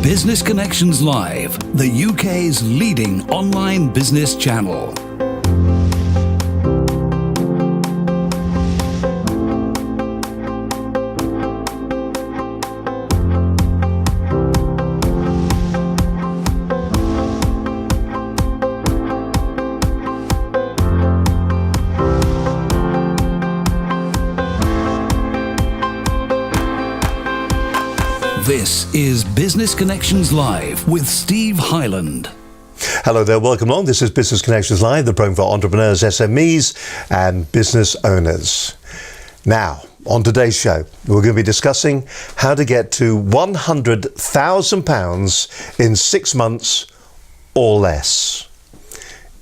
Business Connections Live, the UK's leading online business channel. This is Business Connections Live with Steve Hyland. Hello there, welcome along. This is Business Connections Live, the program for entrepreneurs, SMEs and business owners. Now, on today's show, we're going to be discussing how to get to £100,000 in 6 months or less.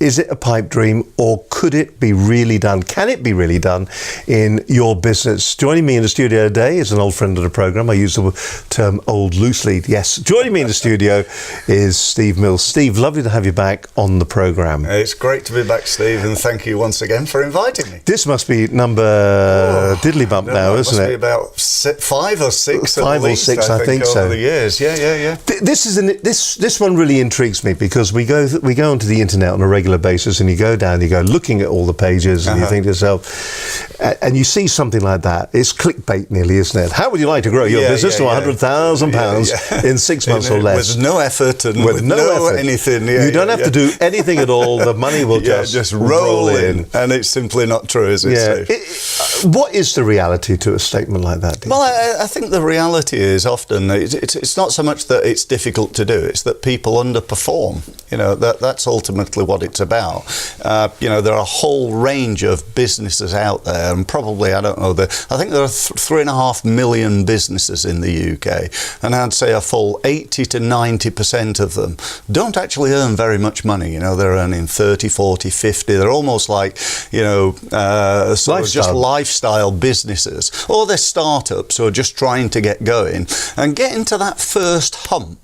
Is it a pipe dream, or could it be really done? Can it be really done in your business? Joining me in the studio today is an old friend of the program. I use the term old loosely. Yes, joining me in the studio is Steve Mills. Steve, lovely to have you back on the program. It's great to be back, Steve, and thank you once again for inviting me. This must be number diddly bump now, isn't it? Must be about 5 or 6 at Five least, or six, I think so. Over the years, yeah. This one really intrigues me, because we go onto the internet on a regular basis, and you go looking at all the pages, and you think to yourself, and you see something like that. It's clickbait nearly, isn't it? How would you like to grow your business to £100,000 in 6 months or less? With no effort and with no effort. Anything. You don't have to do anything at all. The money will just roll in. And it's simply not true, is it, Steve? What is the reality to a statement like that? Well, I think the reality is often it's not so much that it's difficult to do, it's that people underperform. That's ultimately what it's about. There are a whole range of businesses out there, and probably, I think there are 3.5 million businesses in the UK, and I'd say a full 80 to 90% of them don't actually earn very much money. They're earning 30, 40, 50. They're almost like, sort of just lifestyle businesses, or they're startups who are just trying to get going and get into that first hump.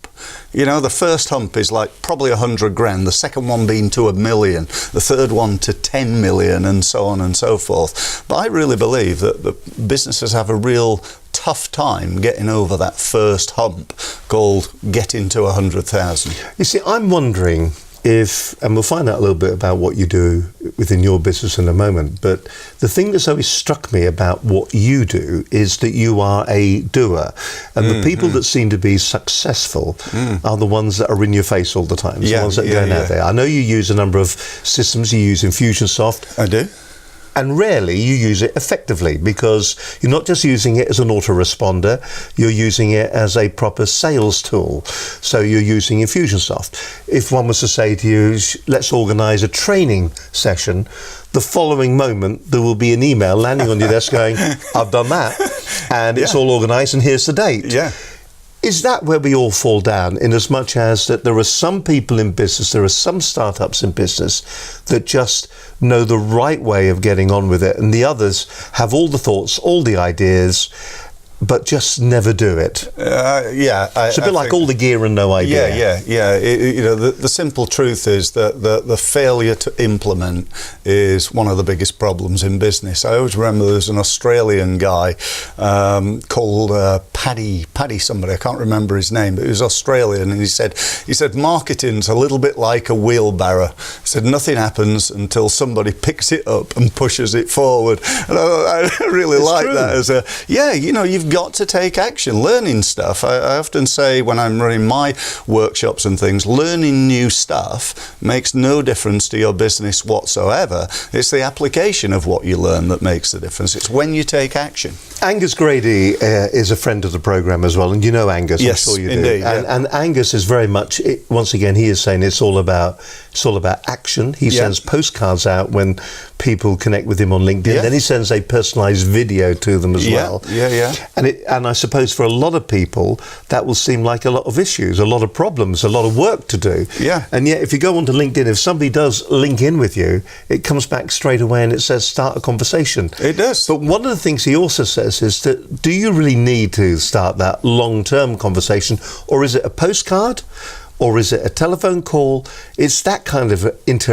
The first hump is like probably 100 grand, the second one being to 1 million, the third one to 10 million, and so on and so forth. But I really believe that the businesses have a real tough time getting over that first hump called getting to 100,000. You see, I'm wondering if, and we'll find out a little bit about what you do within your business in a moment, but the thing that's always struck me about what you do is that you are a doer, and the people that seem to be successful are the ones that are in your face all the time, the ones that are going out there. I know you use a number of systems. You use Infusionsoft. I do. And rarely you use it effectively, because you're not just using it as an autoresponder, you're using it as a proper sales tool. So you're using Infusionsoft. If one was to say to you, let's organise a training session, the following moment there will be an email landing on your desk going, I've done that, and it's all organised, and here's the date. Yeah. Is that where we all fall down, in as much as that there are some people in business, there are some startups in business that just know the right way of getting on with it, and the others have all the thoughts, all the ideas, but just never do it? It's a bit like all the gear and no idea. The simple truth is that the failure to implement is one of the biggest problems in business. I always remember there's an Australian guy called Paddy somebody, I can't remember his name, but he was Australian, and he said marketing's a little bit like a wheelbarrow. He said nothing happens until somebody picks it up and pushes it forward. And I really like that as you've got to take action, learning stuff. I often say when I'm running my workshops and things, learning new stuff makes no difference to your business whatsoever. It's the application of what you learn that makes the difference. It's when you take action. Angus Grady is a friend of the programme as well, and you know Angus. Yes, I'm sure you indeed, do. And Angus is very much, once again, he is saying it's all about action. He sends postcards out when people connect with him on LinkedIn. Then he sends a personalised video to them as well. And I suppose for a lot of people that will seem like a lot of issues, a lot of problems, a lot of work to do. And yet if you go onto LinkedIn, if somebody does link in with you, it comes back straight away and it says start a conversation. It does. But one of the things he also says is that, do you really need to start that long-term conversation, or is it a postcard? Or is it a telephone call? It's that kind of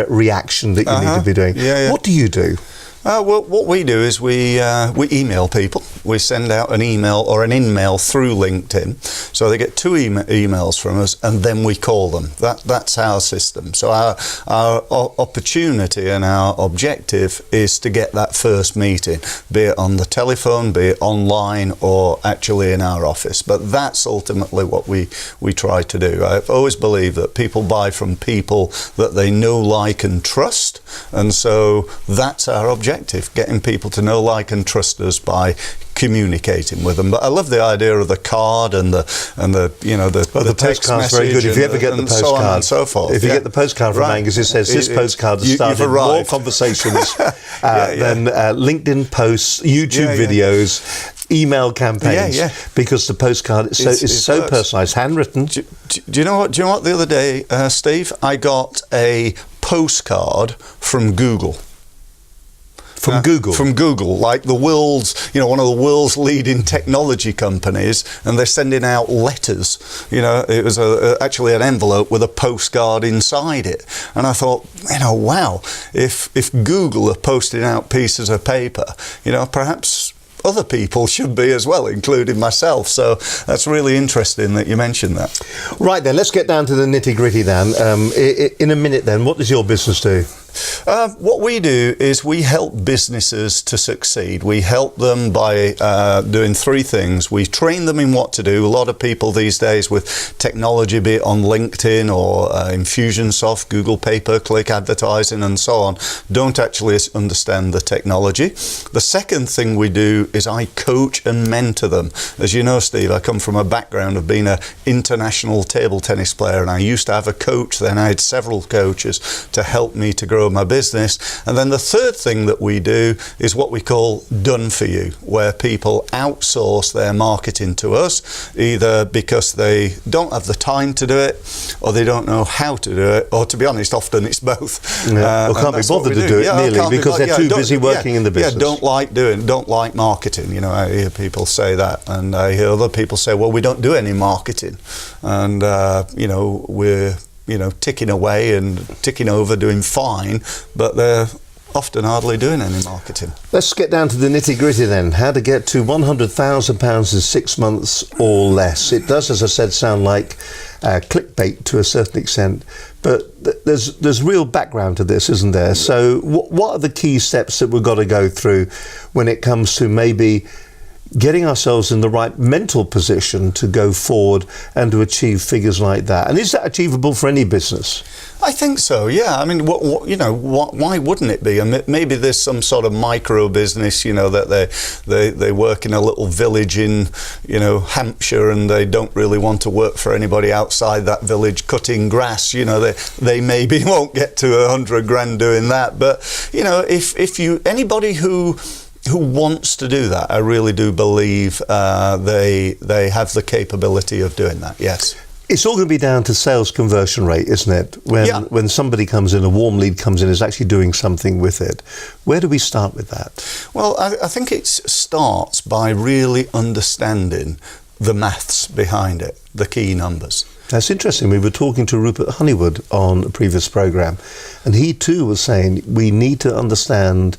reaction that you need to be doing. What do you do? Well, what we do is we email people. We send out an email or an in-mail through LinkedIn. So they get two emails from us, and then we call them. That's our system. So our opportunity and our objective is to get that first meeting, be it on the telephone, be it online, or actually in our office. But that's ultimately what we try to do. I've always believed that people buy from people that they know, like, and trust. And so that's our objective, getting people to know, like, and trust us by communicating with them. But I love the idea of the card and the text postcard's very good. If you ever get the postcard, so on and so forth. If you get the postcard from Angus, it says this postcard has started more conversations than LinkedIn posts, YouTube videos, email campaigns, because the postcard is so personalised, handwritten. Do you know what? The other day, Steve, I got a postcard from Google. From Google, like the world's, one of the world's leading technology companies, and they're sending out letters. It was actually an envelope with a postcard inside it. And I thought, wow, if Google are posting out pieces of paper, perhaps other people should be as well, including myself. So that's really interesting that you mentioned that. Right then, let's get down to the nitty-gritty then. In a minute then, what does your business do? What we do is we help businesses to succeed. We help them by doing three things. We train them in what to do. A lot of people these days with technology, be it on LinkedIn or Infusionsoft, Google pay-per-click advertising and so on, don't actually understand the technology. The second thing we do is I coach and mentor them. As you know, Steve, I come from a background of being an international table tennis player, and I used to have a coach. Then I had several coaches to help me to grow my business. And then the third thing that we do is what we call done for you, where people outsource their marketing to us, either because they don't have the time to do it, or they don't know how to do it, or, to be honest, often it's both. Or can't be bothered to do it nearly because they're too busy working in the business. Don't like marketing. I hear people say that, and I hear other people say, well, we don't do any marketing, and we're ticking away and ticking over, doing fine, but they're often hardly doing any marketing. Let's get down to the nitty-gritty then. How to get to £100,000 in 6 months or less. It does, as I said, sound like clickbait to a certain extent, but there's real background to this, isn't there? So what are the key steps that we've got to go through when it comes to maybe getting ourselves in the right mental position to go forward and to achieve figures like that? And is that achievable for any business? I think so, yeah. I mean, why wouldn't it be? And maybe there's some sort of micro business, that they work in a little village in, Hampshire, and they don't really want to work for anybody outside that village cutting grass. They maybe won't get to 100 grand doing that. But, anybody who wants to do that, I really do believe they have the capability of doing that, yes. It's all going to be down to sales conversion rate, isn't it? When somebody comes in, a warm lead comes in, is actually doing something with it. Where do we start with that? Well, I think it starts by really understanding the maths behind it, the key numbers. That's interesting. We were talking to Rupert Honeywood on a previous programme, and he too was saying we need to understand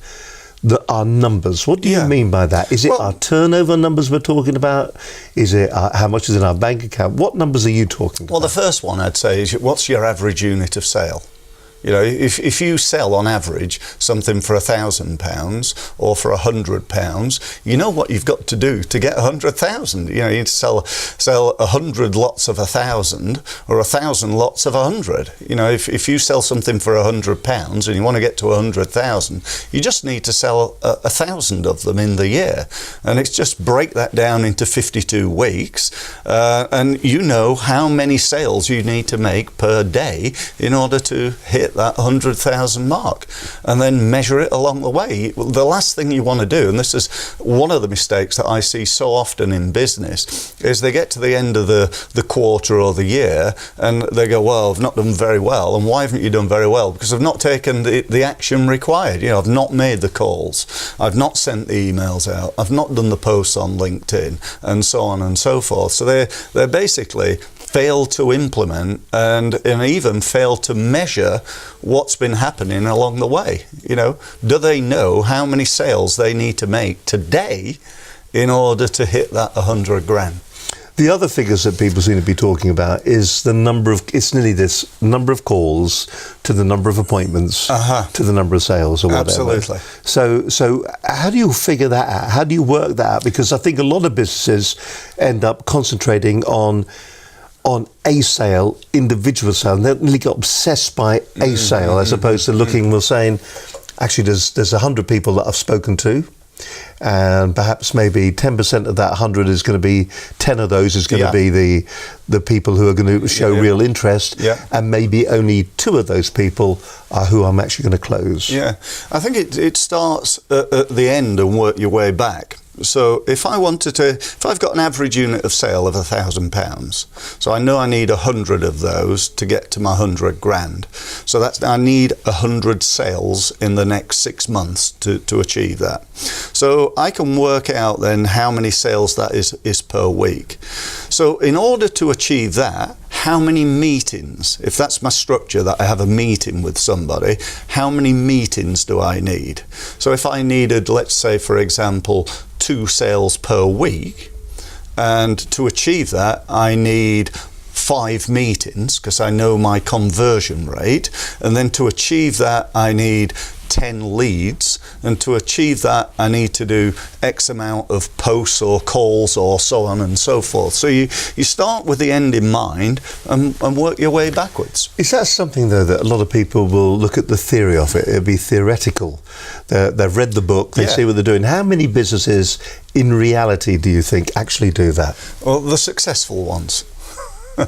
our numbers. What do you mean by that? Is it our turnover numbers we're talking about? Is it how much is in our bank account? What numbers are you talking about? Well, the first one I'd say is, what's your average unit of sale? If you sell on average something for £1,000 or for £100, you know what you've got to do to get 100,000. You need to sell 100 lots of 1,000 or 1,000 lots of 100. If you sell something for £100 and you want to get to 100,000, you just need to sell 1,000 of them in the year, and it's just break that down into 52 weeks, and you know how many sales you need to make per day in order to hit that 100,000 mark, and then measure it along the way. The last thing you want to do, and this is one of the mistakes that I see so often in business, is they get to the end of the quarter or the year and they go, well, I've not done very well. And why haven't you done very well? Because I've not taken the action required. I've not made the calls, I've not sent the emails out, I've not done the posts on LinkedIn, and so on and so forth. So they're basically fail to implement and even fail to measure what's been happening along the way. Do they know how many sales they need to make today in order to hit that 100 grand? The other figures that people seem to be talking about is it's nearly this number of calls to the number of appointments to the number of sales or whatever. Absolutely. So how do you figure that out? How do you work that out? Because I think a lot of businesses end up concentrating on a sale, individual sale, and they really got obsessed by a sale as opposed to looking, saying, actually there's 100 people that I've spoken to, and perhaps maybe 10% of that 100 is going to be 10 of those is going to be the people who are going to show real interest, and maybe only 2 of those people are who I'm actually going to close. I think it starts at the end and work your way back. So if I've got an average unit of sale of £1,000, so I know I need 100 of those to get to my 100 grand. So I need 100 sales in the next 6 months to achieve that. So I can work out then how many sales that is per week. So in order to achieve that, how many meetings, if that's my structure, that I have a meeting with somebody, how many meetings do I need? So if I needed, let's say for example, 2 sales per week, and to achieve that I need 5 meetings because I know my conversion rate, and then to achieve that I need 10 leads, and to achieve that I need to do X amount of posts or calls or so on and so forth. So you start with the end in mind and work your way backwards. Is that something though that a lot of people will look at the theory of it? It'll be theoretical. They've read the book, they see what they're doing. How many businesses in reality do you think actually do that? Well, the successful ones. I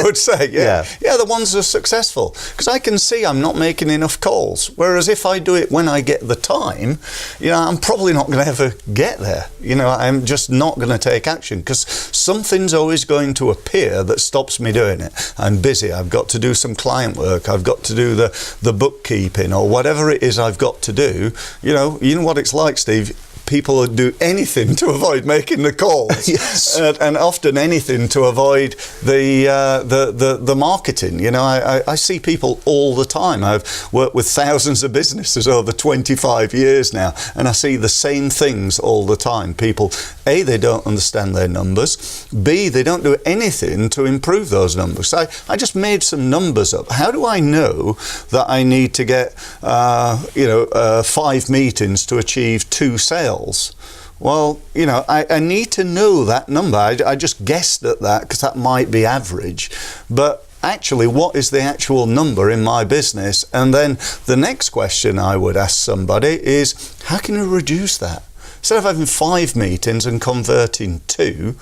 would say, the ones that are successful, because I can see I'm not making enough calls. Whereas if I do it when I get the time, I'm probably not going to ever get there. I'm just not going to take action because something's always going to appear that stops me doing it. I'm busy. I've got to do some client work. I've got to do the bookkeeping or whatever it is I've got to do. You know what it's like, Steve. People do anything to avoid making the calls, and often anything to avoid the marketing. I see people all the time. I've worked with thousands of businesses over 25 years now, and I see the same things all the time. People, A, they don't understand their numbers. B, they don't do anything to improve those numbers. I just made some numbers up. How do I know that I need to get 5 meetings to achieve 2 sales? Well, I need to know that number. I just guessed at that because that might be average. But actually, what is the actual number in my business? And then the next question I would ask somebody is, how can you reduce that? Instead of having 5 meetings and converting 2,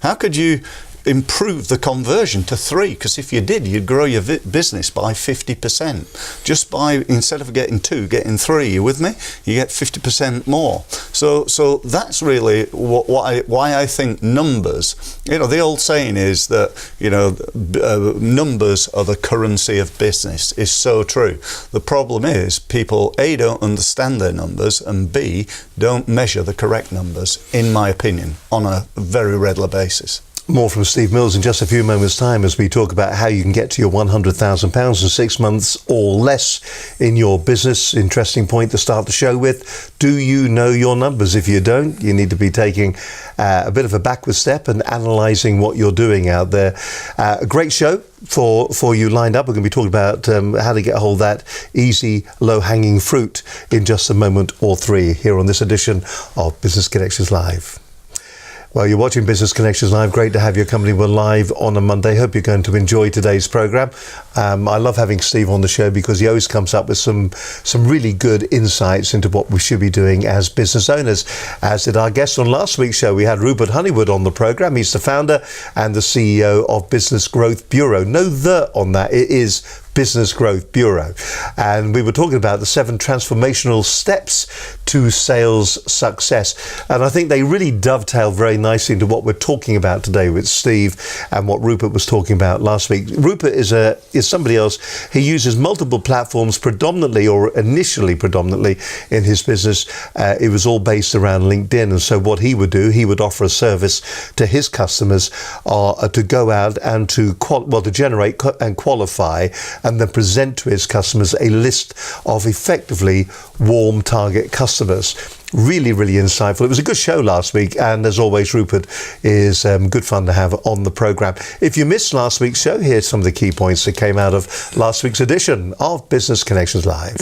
how could you improve the conversion to 3? Because if you did, you'd grow your business by 50%. Just by, instead of getting 2, getting 3. You with me? You get 50% more. So that's really why I think numbers. The old saying is that numbers are the currency of business. Is so true. The problem is people A, don't understand their numbers, and B, don't measure the correct numbers, in my opinion, on a very regular basis. More from Steve Mills in just a few moments' time as we talk about how you can get to your £100,000 in 6 months or less in your business. Interesting point to start the show with. Do you know your numbers? If you don't, you need to be taking a bit of a backward step and analysing what you're doing out there. A great show for you lined up. We're going to be talking about how to get a hold of that easy, low-hanging fruit in just a moment or 3 here on this edition of Business Connections Live. Well, you're watching Business Connections Live. Great to have your company. We're live on a Monday. Hope you're going to enjoy today's program. I love having Steve on the show because he always comes up with some really good insights into what we should be doing as business owners. As did our guest on last week's show, we had Rupert Honeywood on the program. He's the founder and the CEO of Business Growth Bureau. No "the" on that. It is Business Growth Bureau. And we were talking about the 7 transformational steps to sales success. And I think they really dovetail very nicely into what we're talking about today with Steve and what Rupert was talking about last week. Rupert is is somebody else. He uses multiple platforms predominantly, or initially predominantly, in his business. It was all based around LinkedIn. And so what he would do, he would offer a service to his customers to go out and to generate and qualify and then present to his customers a list of effectively warm target customers. Really, really insightful. It was a good show last week, and as always, Rupert is good fun to have on the programme. If you missed last week's show, here's some of the key points that came out of last week's edition of Business Connections Live.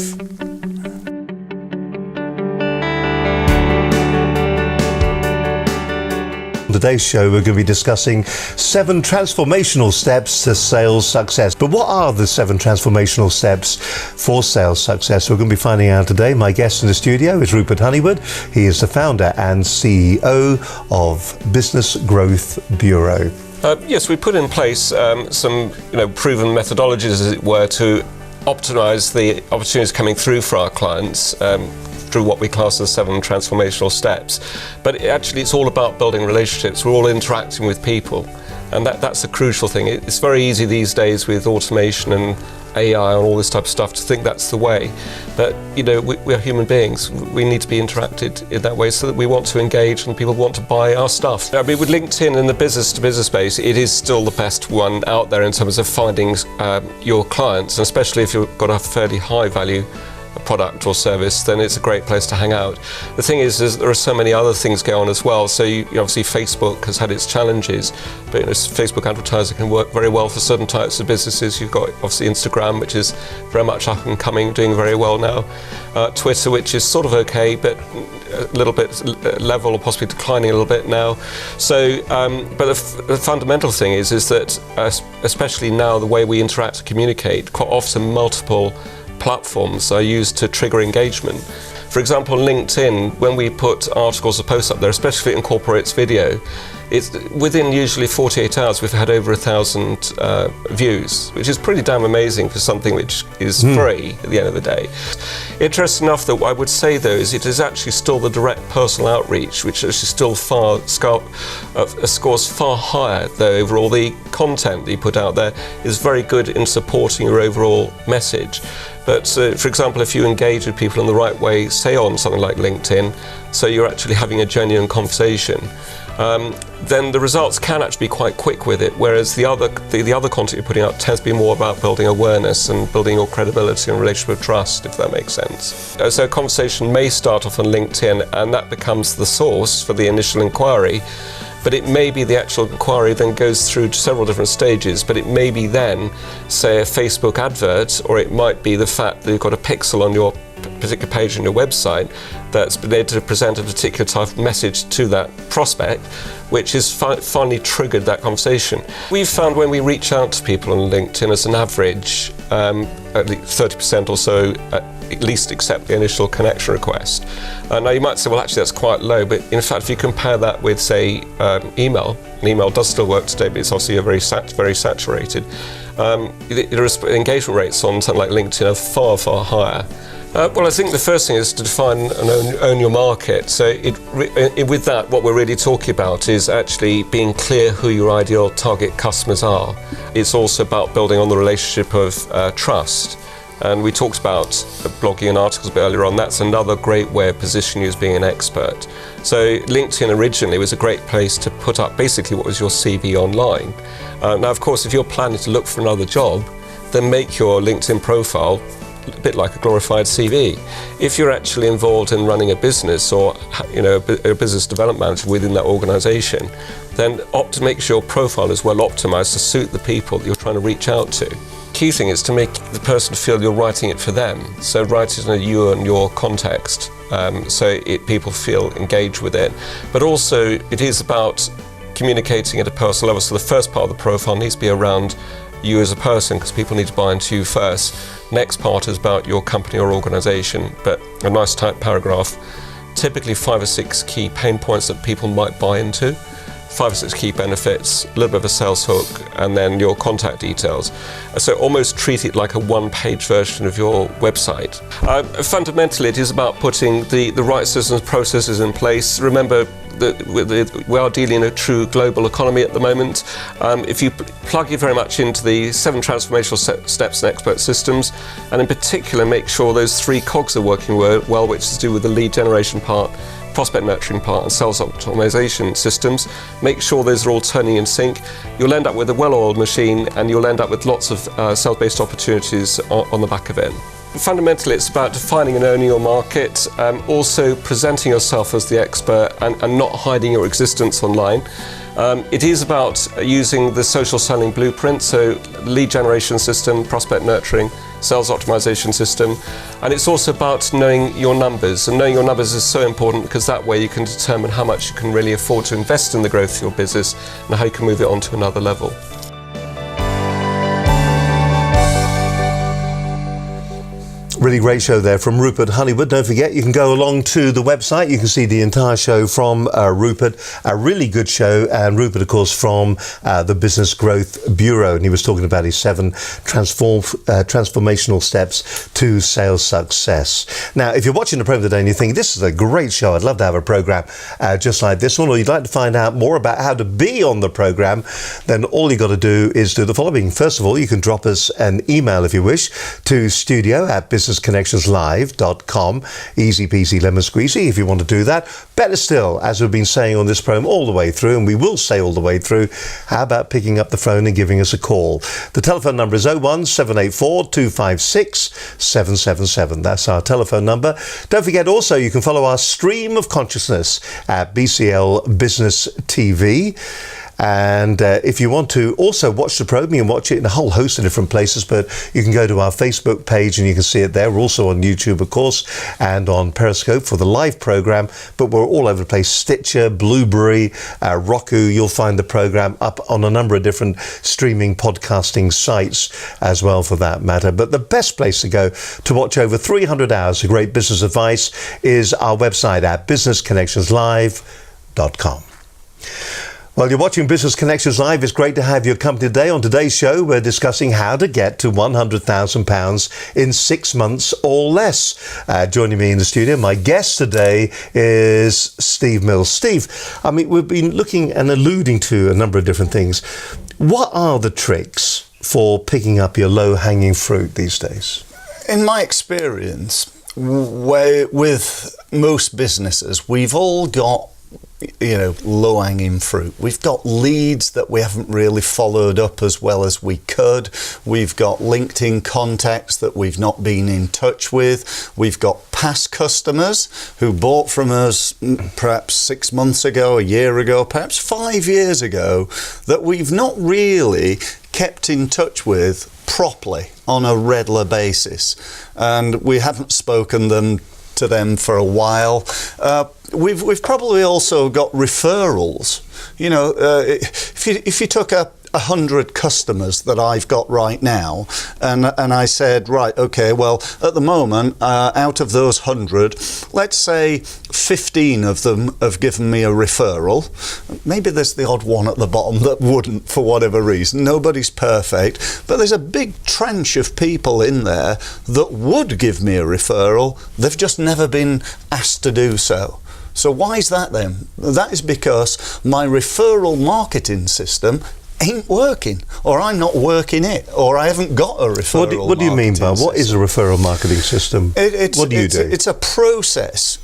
On today's show, we're going to be discussing 7 transformational steps to sales success. But what are the 7 transformational steps for sales success? We're going to be finding out today. My guest in the studio is Rupert Honeywood. He is the founder and CEO of Business Growth Bureau. Yes, we put in place some proven methodologies, as it were, to optimise the opportunities coming through for our clients through what we class as 7 transformational steps. But it's all about building relationships. We're all interacting with people, and that's the crucial thing. It's very easy these days with automation and AI and all this type of stuff to think that's the way. But we are human beings. We need to be interacted in that way so that we want to engage and people want to buy our stuff. I mean, with LinkedIn in the business-to-business space, it is still the best one out there in terms of finding your clients, and especially if you've got a fairly high value product or service, then it's a great place to hang out. The thing is there are so many other things going on as well. So obviously Facebook has had its challenges, but Facebook advertising can work very well for certain types of businesses. You've got obviously Instagram, which is very much up and coming, doing very well now. Twitter, which is sort of okay, but a little bit level or possibly declining a little bit now. So, but the fundamental thing is that especially now, the way we interact and communicate, quite often multiple platforms are used to trigger engagement. For example, LinkedIn, when we put articles or posts up there, especially if it incorporates video, it's within usually 48 hours we've had over 1,000 views, which is pretty damn amazing for something which is free at the end of the day. Interesting enough, that I would say though is it is actually still the direct personal outreach, which actually still scores far higher though overall. The content that you put out there is very good in supporting your overall message. But for example, if you engage with people in the right way, say on something like LinkedIn, so you're actually having a genuine conversation, then the results can actually be quite quick with it, whereas the other content you're putting out tends to be more about building awareness and building your credibility and relationship of trust, if that makes sense. So a conversation may start off on LinkedIn, and that becomes the source for the initial inquiry, but it may be the actual inquiry then goes through several different stages, but it may be then, say, a Facebook advert, or it might be the fact that you've got a pixel on your particular page on your website that's been able to present a particular type of message to that prospect, which has finally triggered that conversation. We've found when we reach out to people on LinkedIn, as an average, at least 30% or so at least accept the initial connection request. Now you might say, well, actually that's quite low, but in fact, if you compare that with, say, email, and email does still work today, but it's obviously very saturated. The engagement rates on something like LinkedIn are far, far higher. Well, I think the first thing is to define and own your market. So with that, what we're really talking about is actually being clear who your ideal target customers are. It's also about building on the relationship of trust. And we talked about blogging and articles a bit earlier on. That's another great way of positioning you as being an expert. So LinkedIn originally was a great place to put up basically what was your CV online. Now, of course, if you're planning to look for another job, then make your LinkedIn profile a bit like a glorified CV. If you're actually involved in running a business, or a business development manager within that organisation, then opt to make sure your profile is well optimised to suit the people that you're trying to reach out to. Key thing is to make the person feel you're writing it for them. So write it in a you and your context, so people feel engaged with it. But also it is about communicating at a personal level. So the first part of the profile needs to be around you as a person, because people need to buy into you first. Next part is about your company or organisation, but a nice tight paragraph, typically 5 or 6 key pain points that people might buy into, 5 or 6 key benefits, a little bit of a sales hook, and then your contact details. So almost treat it like a one-page version of your website. Fundamentally, it is about putting the right systems and processes in place. Remember, we are dealing in a true global economy at the moment. If you plug it very much into the 7 transformational steps in expert systems, and in particular make sure those 3 cogs are working well, which is to do with the lead generation part, prospect nurturing part and sales optimization systems, make sure those are all turning in sync, you'll end up with a well-oiled machine, and you'll end up with lots of sales-based opportunities on the back of it. Fundamentally, it's about defining and owning your market, also presenting yourself as the expert and not hiding your existence online. It is about using the social selling blueprint, so lead generation system, prospect nurturing, sales optimization system, and it's also about knowing your numbers, and knowing your numbers is so important because that way you can determine how much you can really afford to invest in the growth of your business and how you can move it on to another level. Really great show there from Rupert Honeywood. Don't forget, you can go along to the website. You can see the entire show from Rupert. A really good show. And Rupert, of course, from the Business Growth Bureau. And he was talking about his 7 transformational steps to sales success. Now, if you're watching the program today and you think, this is a great show, I'd love to have a program just like this one, or you'd like to find out more about how to be on the program, then all you got to do is do the following. First of all, you can drop us an email if you wish to studio@businessconnectionslive.com. Easy peasy lemon squeezy if you want to do that. Better still, as we've been saying on this program all the way through, and we will say all the way through, how about picking up the phone and giving us a call? The telephone number is 01784 256 777. That's our telephone number. Don't forget also, you can follow our stream of consciousness at BCL Business TV. And if you want to also watch the program, you can watch it in a whole host of different places, but you can go to our Facebook page and you can see it there. We're also on YouTube, of course, and on Periscope for the live program, but we're all over the place. Stitcher, Blueberry, Roku, you'll find the program up on a number of different streaming podcasting sites as well, for that matter. But the best place to go to watch over 300 hours of great business advice is our website at businessconnectionslive.com. Well, you're watching Business Connections Live. It's great to have your company today. On today's show, we're discussing how to get to £100,000 in 6 months or less. Joining me in the studio, my guest today is Steve Mills. Steve, I mean, we've been looking and alluding to a number of different things. What are the tricks for picking up your low-hanging fruit these days? In my experience, with most businesses, we've all got low-hanging fruit. We've got leads that we haven't really followed up as well as we could. We've got LinkedIn contacts that we've not been in touch with. We've got past customers who bought from us perhaps 6 months ago, a year ago, perhaps 5 years ago, that we've not really kept in touch with properly on a regular basis. And we haven't spoken to them for a while. We've probably also got referrals. If you took 100 customers that I've got right now, and I said, right, okay, well, at the moment, out of those 100, let's say 15 of them have given me a referral. Maybe there's the odd one at the bottom that wouldn't, for whatever reason. Nobody's perfect, but there's a big trench of people in there that would give me a referral. They've just never been asked to do so. So why is that then? That is because my referral marketing system ain't working, or I'm not working it, or I haven't got a referral. What do you mean by what is a referral marketing system? What do you do? It's a process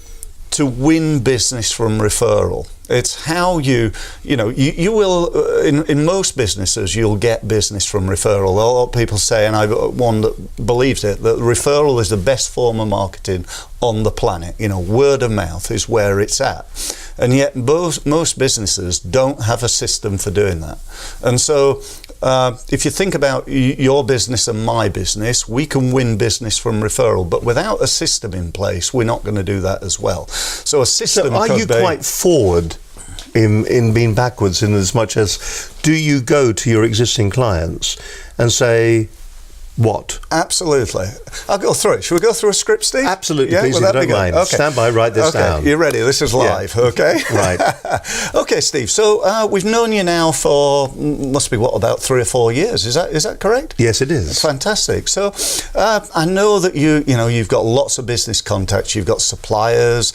to win business from referral. It's how you will, in most businesses, you'll get business from referral. A lot of people say, and I'm one that believes it, that referral is the best form of marketing on the planet. Word of mouth is where it's at. And yet most businesses don't have a system for doing that. And so if you think about your business and my business, we can win business from referral, but without a system in place, we're not going to do that as well. So a system. So are you quite forward in being backwards, in as much as, do you go to your existing clients and say, what? Absolutely. I'll go through it. Should we go through a script, Steve? Absolutely, Yeah? please, Will if you that be don't good? mind. Stand by, write this down. You ready? This is live, okay? Right. Okay, Steve. So we've known you now for, must be, about 3 or 4 years. Is that correct? Yes, it is. Fantastic. So I know that you've got lots of business contacts. You've got suppliers,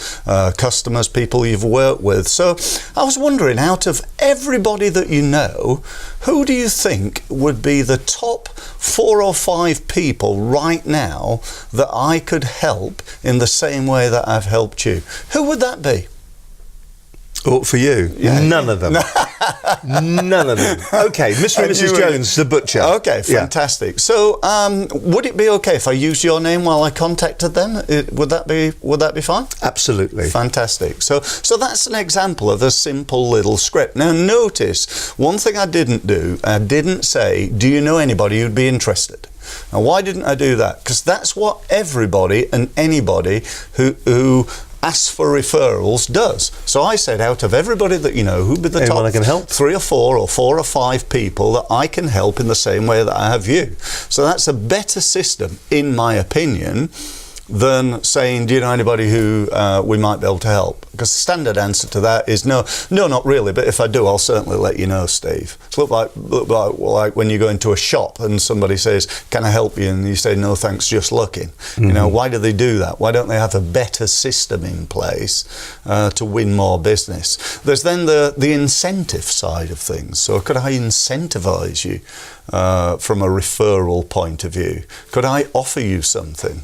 customers, people you've worked with. So I was wondering, out of everybody that you know, who do you think would be the top 4 or 5 people right now that I could help in the same way that I've helped you? Who would that be? Oh, for you? Yeah. None of them. None of them. Okay, Mr. and Mrs. Jones, the butcher. Okay, fantastic. Yeah. So, would it be okay if I used your name while I contacted them? Would that be fine? Absolutely. Fantastic. So that's an example of a simple little script. Now, notice one thing I didn't do. I didn't say, "Do you know anybody who'd be interested?" Now, why didn't I do that? Because that's what everybody and anybody who asks for referrals does. So I said, out of everybody that you know, who'd be the Anyone top I can help? 3 or 4 or 4 or 5 people that I can help in the same way that I have you. So that's a better system, in my opinion, than saying, do you know anybody who we might be able to help? Because the standard answer to that is no, not really, but if I do, I'll certainly let you know, Steve. It's look like when you go into a shop and somebody says, can I help you? And you say, no thanks, just looking. Mm-hmm. You know, why do they do that? Why don't they have a better system in place to win more business? There's then the incentive side of things. So could I incentivize you from a referral point of view? Could I offer you something?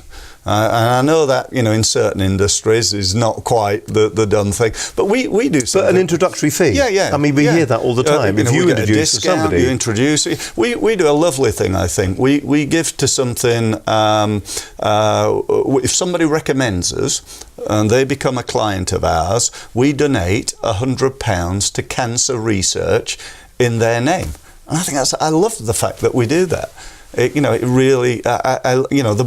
And I know that, in certain industries is not quite the done thing, but we do something. But an introductory fee. Yeah. I mean, we hear that all the time. If you introduce to somebody, you introduce. We do a lovely thing. I think we give to something. If somebody recommends us and they become a client of ours, we donate £100 to cancer research in their name. And I think I love the fact that we do that. It really, the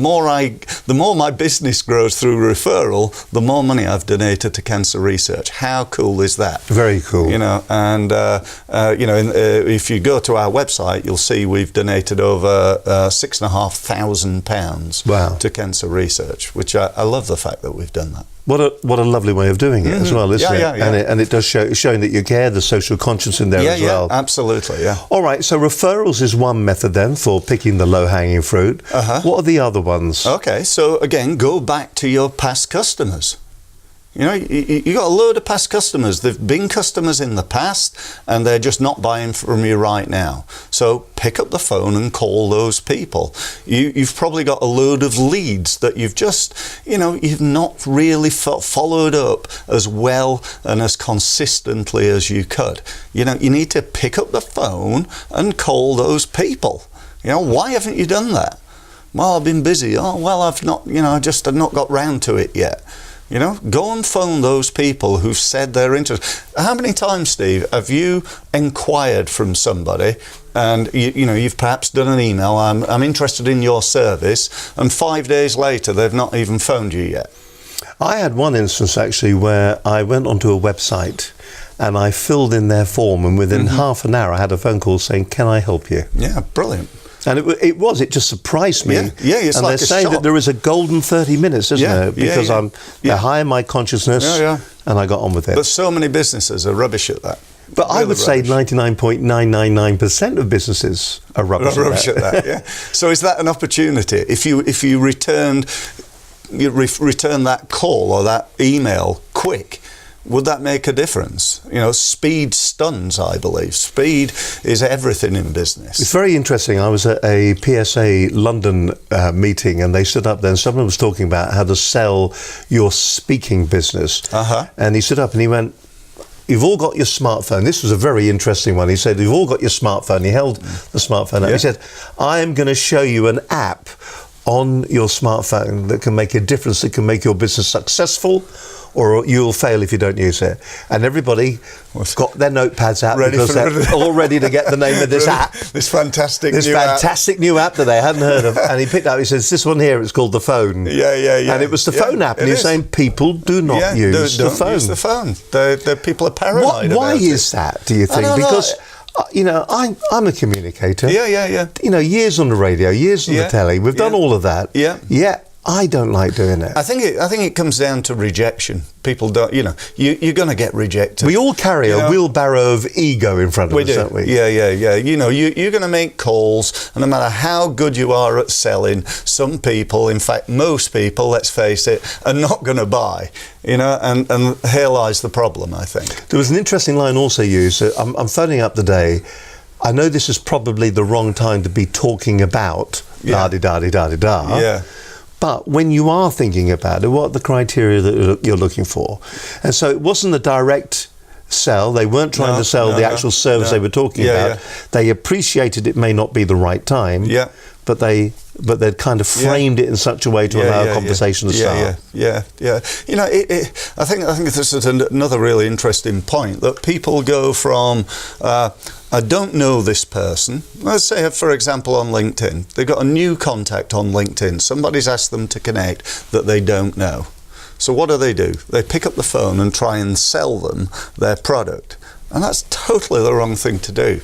more my business grows through referral, the more money I've donated to cancer research. How cool is that? Very cool. If you go to our website, you'll see we've donated over £6,500 wow. to cancer research, which I love the fact that we've done that. What a lovely way of doing it as well, isn't it? Yeah. And it does showing that you care, the social conscience in there as well. Yeah, absolutely, yeah. All right, so referrals is one method then for picking the low-hanging fruit. What are the other ones? Okay, so again, go back to your past customers. You got a load of past customers. They've been customers in the past and they're just not buying from you right now. So pick up the phone and call those people. You've probably got a load of leads that you've just, you've not really followed up as well and as consistently as you could. You need to pick up the phone and call those people. Why haven't you done that? Well, I've been busy. Oh, well, I've not, I've not got round to it yet. Go and phone those people who've said they're interested. How many times, Steve, have you inquired from somebody and you've perhaps done an email, I'm interested in your service, and 5 days later they've not even phoned you yet? I had one instance actually where I went onto a website and I filled in their form, and within half an hour I had a phone call saying, can I help you? Yeah, brilliant. And it just surprised me. Yeah, it's and like they're saying that there is a golden 30 minutes, isn't there? Because they're high in my consciousness, and I got on with it. But so many businesses are rubbish at that. But really I would say 99.999% of businesses are rubbish at that. Yeah. So is that an opportunity? If you return that call or that email quick, would that make a difference? Speed stuns, I believe. Speed is everything in business. It's very interesting. I was at a PSA London meeting, and they stood up there and someone was talking about how to sell your speaking business. And he stood up and he went, you've all got your smartphone. This was a very interesting one. He said, you've all got your smartphone. He held the smartphone up. He said, I am going to show you an app on your smartphone that can make a difference, that can make your business successful, or you'll fail if you don't use it. And everybody got their notepads out because they're all ready to get the name of this app. This fantastic new app that they hadn't heard of. And he picked up, he says, this one here, it's called the phone. Yeah. And it was the phone app. And he's saying people do not use the phone. Use the phone. The people are paranoid Why about is that, do you think? Because I'm a communicator. Yeah. Years on the radio, years on the telly. We've done all of that. Yeah. Yet I don't like doing it. I think it comes down to rejection. People don't, you're going to get rejected. We all carry a wheelbarrow of ego in front of us, don't we? Yeah. You're going to make calls, and no matter how good you are at selling, some people, in fact, most people, let's face it, are not going to buy. And here lies the problem, I think. There was an interesting line also used. I'm phoning up today. I know this is probably the wrong time to be talking about da-di-da-di-da-di-da. Yeah. But when you are thinking about it, what are the criteria that you're looking for? And so it wasn't a direct sell. They weren't trying to sell the actual service they were talking about. Yeah. They appreciated it may not be the right time, but they'd kind of framed it in such a way to allow a conversation to start. Yeah. I think this is another really interesting point, that people go from I don't know this person. Let's say, for example, on LinkedIn, they've got a new contact on LinkedIn. Somebody's asked them to connect that they don't know. So what do? They pick up the phone and try and sell them their product. And that's totally the wrong thing to do.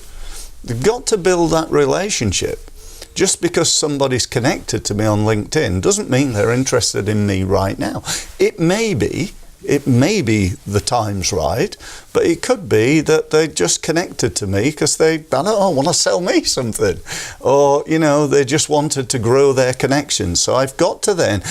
You've got to build that relationship. Just because somebody's connected to me on LinkedIn doesn't mean they're interested in me right now. It may be the time's right, but it could be that they just connected to me because they, want to sell me something. Or, they just wanted to grow their connection. So I've got to then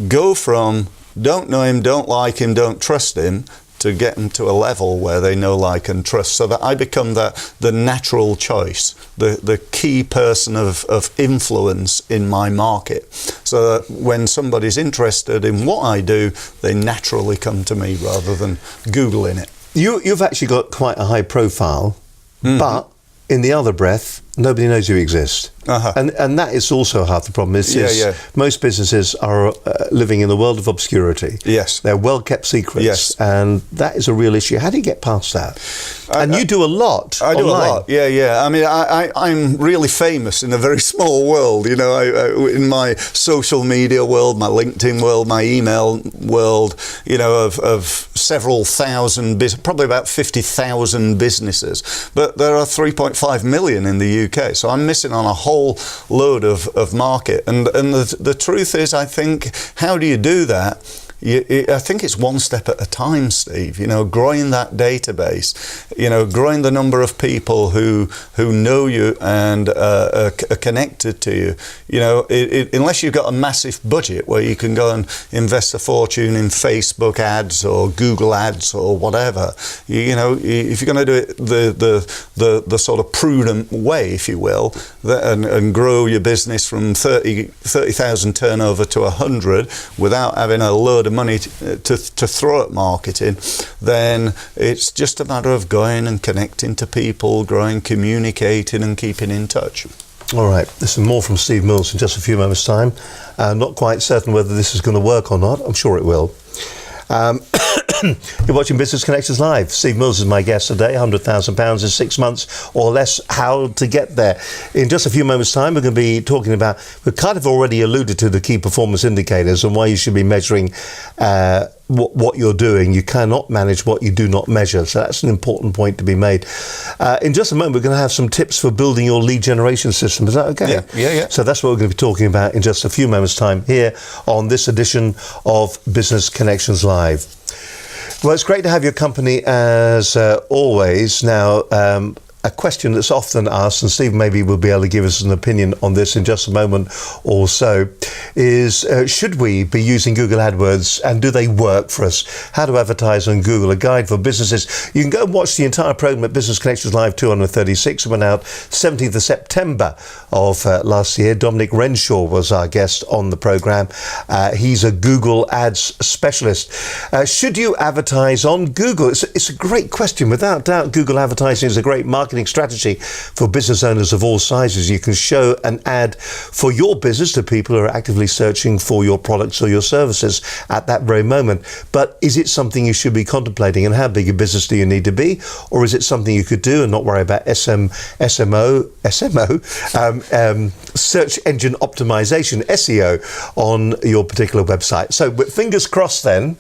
go from don't know him, don't like him, don't trust him, to get them to a level where they know, like, and trust, so that I become the natural choice, the key person of influence in my market, so that when somebody's interested in what I do, they naturally come to me rather than Googling it. You've actually got quite a high profile, but in the other breath, nobody knows you exist. And that is also half the problem. Most businesses are living in the world of obscurity. Yes. They're well-kept secrets. Yes. And that is a real issue. How do you get past that? And you do a lot I online. do a lot, yeah. I mean, I'm really famous in a very small world, in my social media world, my LinkedIn world, my email world, of several thousand, probably about 50,000 businesses. But there are 3.5 million in the UK, so I'm missing on a whole load of market. And the truth is, I think, how do you do that? I think it's one step at a time, Steve. Growing that database, growing the number of people who know you and are connected to you. Unless you've got a massive budget where you can go and invest a fortune in Facebook ads or Google ads or whatever, if you're going to do it the sort of prudent way, if you will, and grow your business from 30,000 turnover to 100 without having a load of money to throw at marketing, then it's just a matter of going and connecting to people, growing, communicating and keeping in touch. All right, this is more from Steve Mills in just a few moments' time. Not quite certain whether this is going to work or not. I'm sure it will. You're watching Business Connections Live. Steve Mills is my guest today. £100,000 in 6 months or less. How to get there. In just a few moments' time, we're going to be talking about, we've kind of already alluded to the key performance indicators and why you should be measuring what you're doing. You cannot manage what you do not measure. So that's an important point to be made. In just a moment, we're going to have some tips for building your lead generation system. Is that okay? Yeah. So that's what we're going to be talking about in just a few moments' time here on this edition of Business Connections Live. Well, it's great to have your company as always. Now, a question that's often asked, and Steve maybe will be able to give us an opinion on this in just a moment or so, is should we be using Google AdWords and do they work for us? How to advertise on Google, a guide for businesses. You can go and watch the entire program at Business Connections Live 236. It went out 17th of September of last year. Dominic Renshaw was our guest on the program. He's a Google Ads specialist. Should you advertise on Google? It's a great question. Without doubt, Google advertising is a great marketing strategy for business owners of all sizes. You can show an ad for your business to people who are actively searching for your products or your services at that very moment. But is it something you should be contemplating? And how big a business do you need to be? Or is it something you could do and not worry about SMO, search engine optimization, SEO, on your particular website? So with fingers crossed then,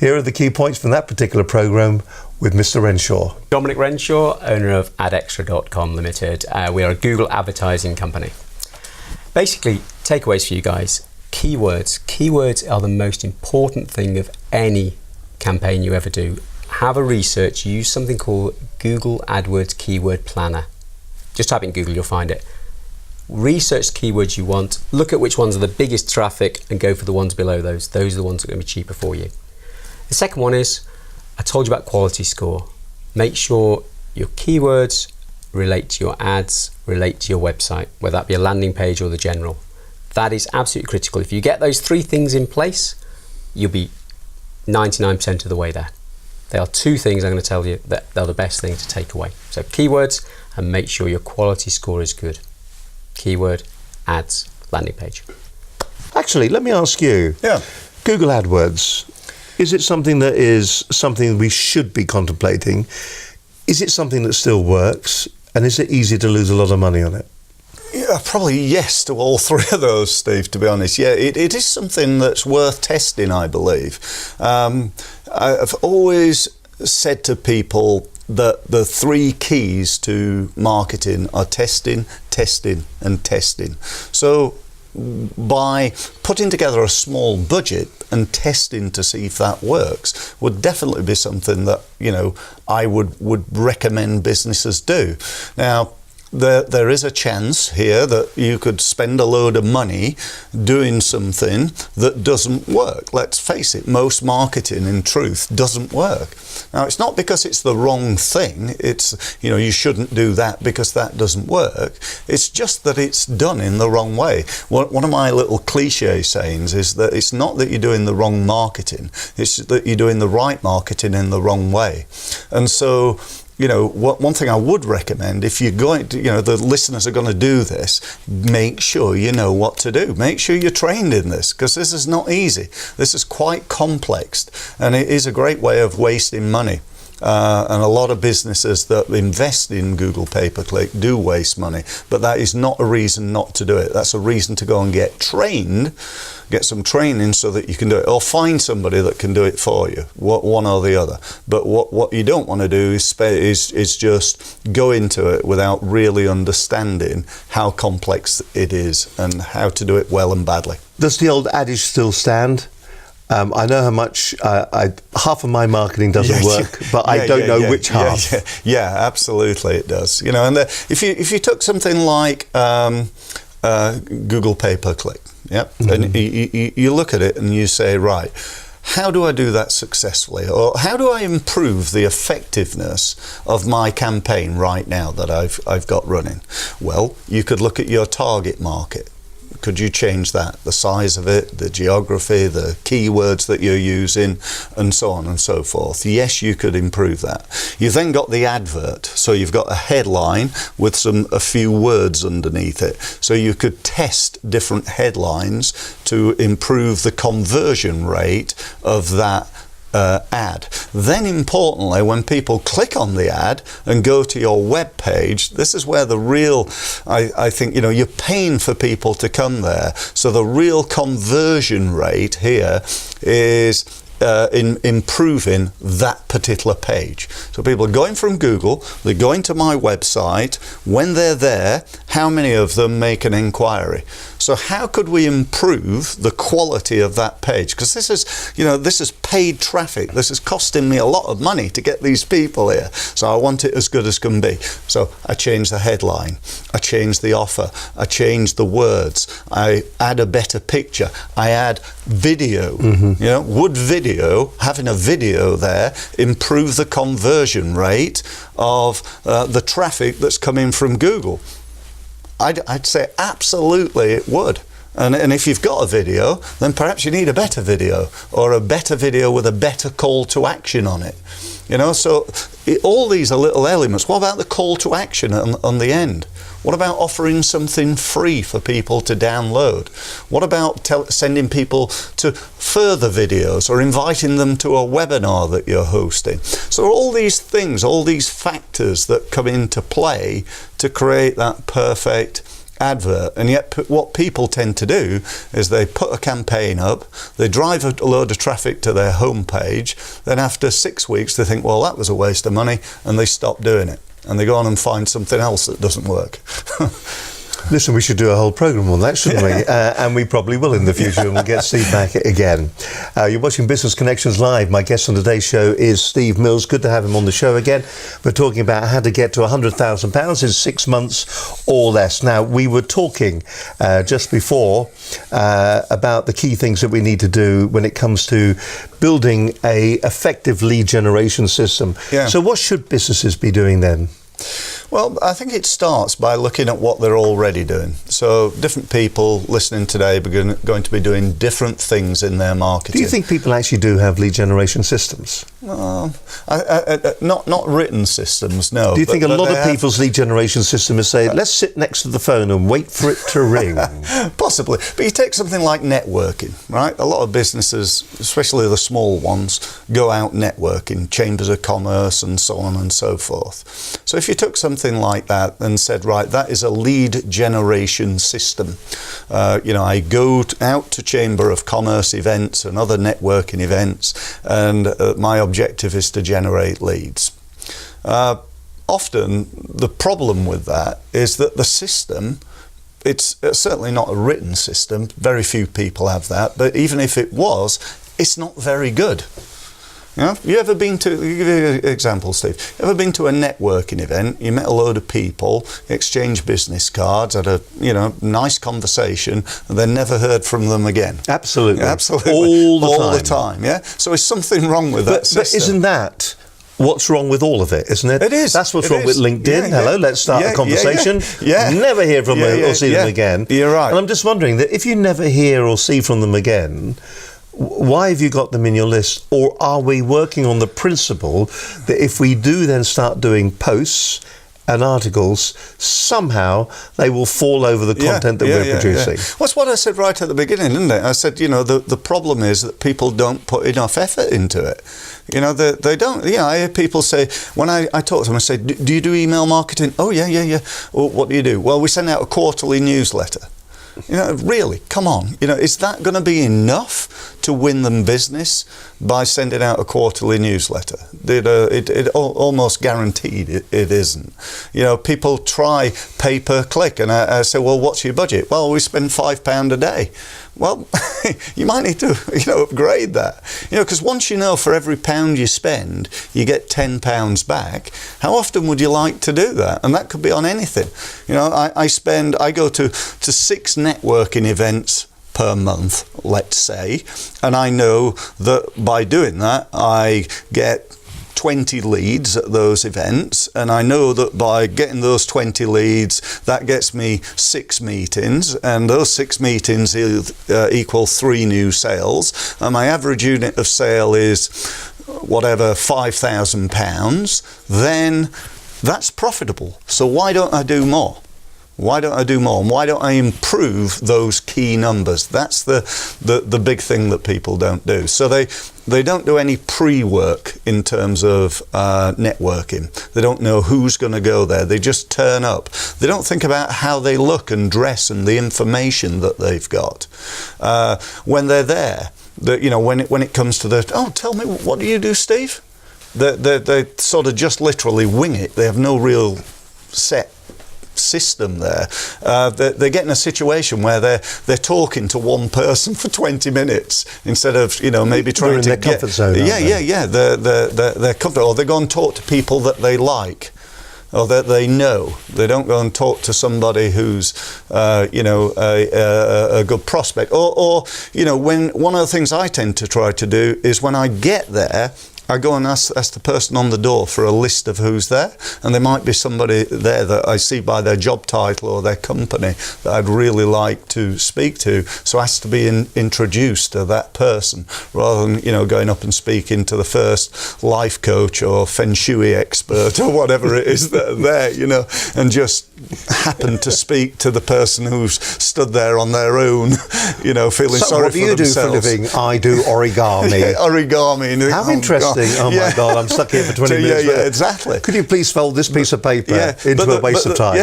here are the key points from that particular program. with Mr. Renshaw. Dominic Renshaw, owner of AdExtra.com Limited. We are a Google advertising company. Basically, takeaways for you guys. Keywords. Keywords are the most important thing of any campaign you ever do. Have a research, use something called Google AdWords Keyword Planner. Just type in Google, you'll find it. Research keywords you want, look at which ones are the biggest traffic and go for the ones below those. Those are the ones that are going to be cheaper for you. The second one is, I told you about quality score. Make sure your keywords relate to your ads, relate to your website, whether that be a landing page or the general. That is absolutely critical. If you get those three things in place, you'll be 99% of the way there. There are two things I'm going to tell you that they're the best thing to take away. So keywords, and make sure your quality score is good. Keyword, ads, landing page. Actually, let me ask you. Yeah. Google AdWords, is it something that is something we should be contemplating? Is it something that still works? And is it easy to lose a lot of money on it? Yeah, probably yes to all three of those, Steve, to be honest. Yeah, it is something that's worth testing, I believe. I've always said to people that the three keys to marketing are testing, testing and testing. So by putting together a small budget and testing to see if that works would definitely be something that, you know, I would recommend businesses do. Now, there is a chance here that you could spend a load of money doing something that doesn't work. Let's face it, most marketing in truth doesn't work. Now, it's not because it's the wrong thing. It's, you know, you shouldn't do that because that doesn't work. It's just that it's done in the wrong way. One of my little cliche sayings is that it's not that you're doing the wrong marketing, it's that you're doing the right marketing in the wrong way. And so, you know, one thing I would recommend, if you're going to, you know, the listeners are going to do this, make sure you know what to do. Make sure you're trained in this, because this is not easy. This is quite complex, and it is a great way of wasting money. And a lot of businesses that invest in Google pay-per-click do waste money, but that is not a reason not to do it. That's a reason to go and get trained, get some training so that you can do it, or find somebody that can do it for you, one or the other. But what you don't want to do is just go into it without really understanding how complex it is and how to do it well and badly. Does the old adage still stand? I know how much half of my marketing doesn't work, but I don't know which half. Yeah, absolutely it does. You know, and if you took something like Google pay-per-click, and you look at it and you say, right, how do I do that successfully? Or how do I improve the effectiveness of my campaign right now that I've got running? Well, you could look at your target market. Could you change that? The size of it, the geography, the keywords that you're using, and so on and so forth. Yes, you could improve that. You've then got the advert. So you've got a headline with a few words underneath it. So you could test different headlines to improve the conversion rate of that ad. Then importantly, when people click on the ad and go to your web page, this is where the real, I think, you know, you're paying for people to come there. So the real conversion rate here is in improving that particular page. So people are going from Google, they're going to my website. When they're there, how many of them make an inquiry? So how could we improve the quality of that page? Because this is, you know, this is paid traffic. This is costing me a lot of money to get these people here. So I want it as good as can be. So I change the headline, I change the offer, I change the words, I add a better picture, I add video. You know, would having a video there improve the conversion rate of the traffic that's coming from Google? I'd say absolutely it would. And if you've got a video, then perhaps you need a better video, or a better video with a better call to action on it. You know, so all these are little elements. What about the call to action on the end? What about offering something free for people to download? What about sending people to further videos, or inviting them to a webinar that you're hosting? So all these things, all these factors that come into play to create that perfect advert, and yet what people tend to do is they put a campaign up, they drive a load of traffic to their homepage, then after 6 weeks they think, well, that was a waste of money, and they stop doing it, and they go on and find something else that doesn't work. Listen, we should do a whole programme on that, shouldn't we? And we probably will in the future, and we'll get Steve back again. You're watching Business Connections Live. My guest on today's show is Steve Mills. Good to have him on the show again. We're talking about how to get to £100,000 in 6 months or less. Now, we were talking just before about the key things that we need to do when it comes to building a effective lead generation system. Yeah. So what should businesses be doing then? Well, I think it starts by looking at what they're already doing. So different people listening today are going to be doing different things in their marketing. Do you think people actually do have lead generation systems? Not written systems, no. Do you think a lot of people's lead generation system is saying, let's sit next to the phone and wait for it to ring? Possibly. But you take something like networking, right? A lot of businesses, especially the small ones, go out networking, chambers of commerce and so on and so forth. So if you took something like that and said, right, that is a lead generation system. I go out to Chamber of Commerce events and other networking events, and my objective is to generate leads. Often the problem with that is that the system, it's certainly not a written system, very few people have that, but even if it was, it's not very good. You ever been to, I'll give you an example, Steve, ever been to a networking event, you met a load of people, exchanged business cards, had a nice conversation, and then never heard from them again? Absolutely. Absolutely. All the time, yeah? So is something wrong with that system? But isn't that what's wrong with all of it, isn't it? It is. That's what's wrong with LinkedIn. Hello, let's start a conversation. Never hear from them or see them again. You're right. And I'm just wondering that if you never hear or see from them again, why have you got them in your list? Or are we working on the principle that if we do then start doing posts and articles, somehow they will fall over the content that we're producing? Well, that's what I said right at the beginning, isn't it? I said, the problem is that people don't put enough effort into it. They don't. I hear people say, when I talk to them, I say, do you do email marketing? Oh, yeah. Well, what do you do? Well, we send out a quarterly newsletter. Really, come on. Is that going to be enough to win them business by sending out a quarterly newsletter? It almost guaranteed it isn't. People try pay-per-click, and I say, well, what's your budget? Well, we spend £5 a day. Well, you might need to, upgrade that. Because once you know for every pound you spend, you get £10 back, how often would you like to do that? And that could be on anything. I go to 6 networking events per month, let's say, and I know that by doing that, I get 20 leads at those events, and I know that by getting those 20 leads, that gets me 6 meetings, and those 6 meetings equal 3 new sales, and my average unit of sale is whatever, £5,000, then that's profitable. So why don't I do more? Why don't I do more? And why don't I improve those key numbers? That's the big thing that people don't do. So they don't do any pre-work in terms of networking. They don't know who's going to go there. They just turn up. They don't think about how they look and dress and the information that they've got. When they're there, when it comes to tell me, what do you do, Steve? They sort of just literally wing it. They have no real set system there. They get in a situation where they're talking to one person for 20 minutes instead of maybe trying to get comfort zone. They're comfort, or they go and talk to people that they like or that they know. They don't go and talk to somebody who's a good prospect, or when one of the things I tend to try to do is when I get there, I go and ask the person on the door for a list of who's there, and there might be somebody there that I see by their job title or their company that I'd really like to speak to, so I ask to be introduced to that person, rather than going up and speaking to the first life coach or Feng Shui expert or whatever it is that are there, and just happen to speak to the person who's stood there on their own, feeling sorry for themselves. What do you do for a living? I do origami. Origami. How interesting think, oh my God, I'm stuck here for 20 minutes. Yeah, exactly. Could you please fold this piece of paper into a waste of time?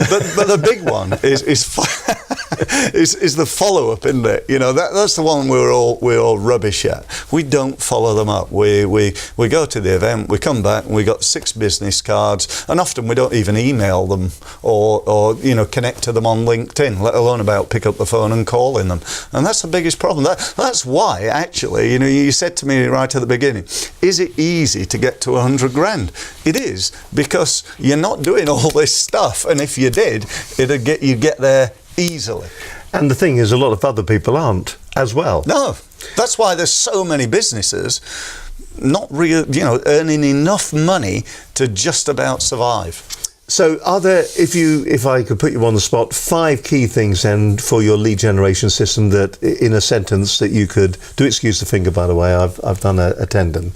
But the big one is the follow-up, isn't it? You know, that's the one we're all rubbish at. We don't follow them up. We go to the event, we come back, and we got 6 business cards, and often we don't even email them or connect to them on LinkedIn, let alone about pick up the phone and calling them. And that's the biggest problem. That's why, actually, you said to me right at the beginning, is it easy to get to 100 grand? It is, because you're not doing all this stuff, and if you did, you'd get there easily. And the thing is, a lot of other people aren't as well. No, that's why there's so many businesses not earning enough money to just about survive. So are there, if I could put you on the spot, 5 key things then for your lead generation system that, in a sentence, that you could do? Excuse the finger, by the way, I've done a tendon.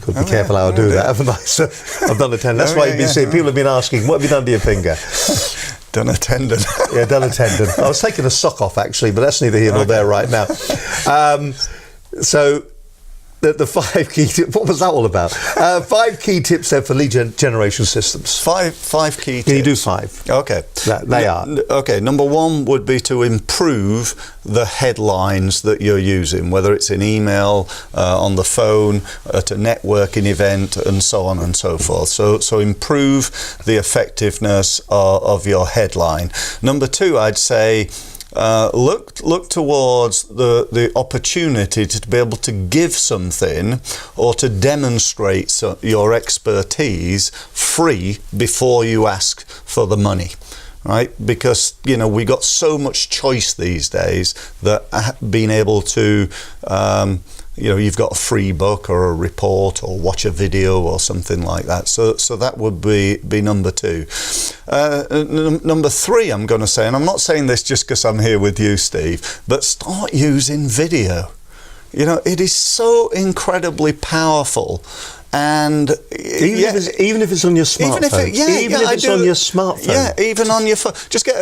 Got to be careful how I do that, haven't I? So I've done a tendon. That's why you've been seeing, people have been asking, what have you done to your finger? Done a tendon. Yeah, done a tendon. I was taking a sock off, actually, but that's neither here nor there right now. So the 5 key tips, what was that all about? 5 key tips there for lead generation systems. 5 key tips. Can you do 5? Okay. They are. Okay, number 1 would be to improve the headlines that you're using, whether it's in email, on the phone, at a networking event, and so on and so forth. So improve the effectiveness of your headline. Number 2, I'd say, look towards the opportunity to be able to give something or to demonstrate your expertise free before you ask for the money. Right? Because, we got so much choice these days that being able to, you've got a free book or a report or watch a video or something like that. So that would be number 2. Number 3, I'm going to say, and I'm not saying this just because I'm here with you, Steve, but start using video. It is so incredibly powerful. And even if it's on your smartphone, even if it's on your smartphone, even on your phone. Just get.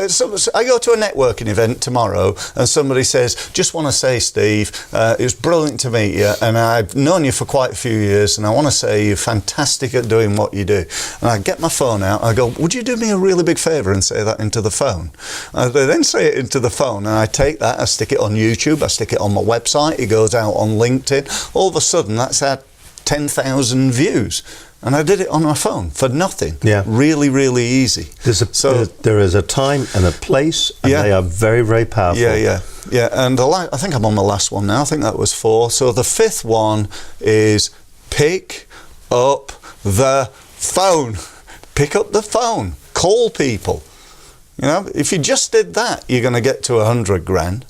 I go to a networking event tomorrow, and somebody says, "Just want to say, Steve, it was brilliant to meet you, and I've known you for quite a few years, and I want to say you're fantastic at doing what you do." And I get my phone out. I go, "Would you do me a really big favour and say that into the phone?" They then say it into the phone, and I take that, I stick it on YouTube, I stick it on my website, it goes out on LinkedIn. All of a sudden, that's at 10,000 views, and I did it on my phone for nothing. Yeah, really, really easy. There is a time and a place, and they are very, very powerful. Yeah. And I think I'm on the last one now. I think that was 4. So the 5th one is pick up the phone. Pick up the phone. Call people. If you just did that, you're going to get to 100 grand.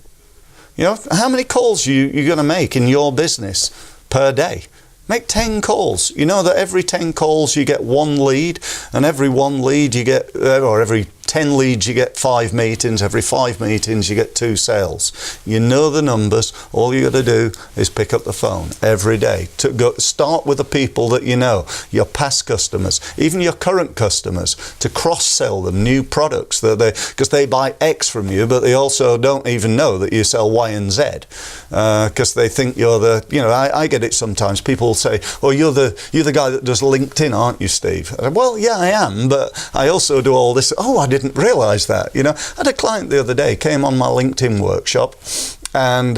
How many calls you're going to make in your business per day? Make 10 calls. You know that every 10 calls you get 1 lead, and every 1 lead you get, or every 10 leads you get 5 meetings, every 5 meetings you get 2 sales. You know the numbers. All you got to do is pick up the phone every day. Start with the people that you know, your past customers, even your current customers, to cross-sell them new products because they buy X from you, but they also don't even know that you sell Y and Z, because they think you're I get it sometimes. People say, "Oh, you're the guy that does LinkedIn, aren't you, Steve?" I say, "Well, yeah, I am, but I also do all this." "Oh, I didn't realise that." I had a client the other day came on my LinkedIn workshop, and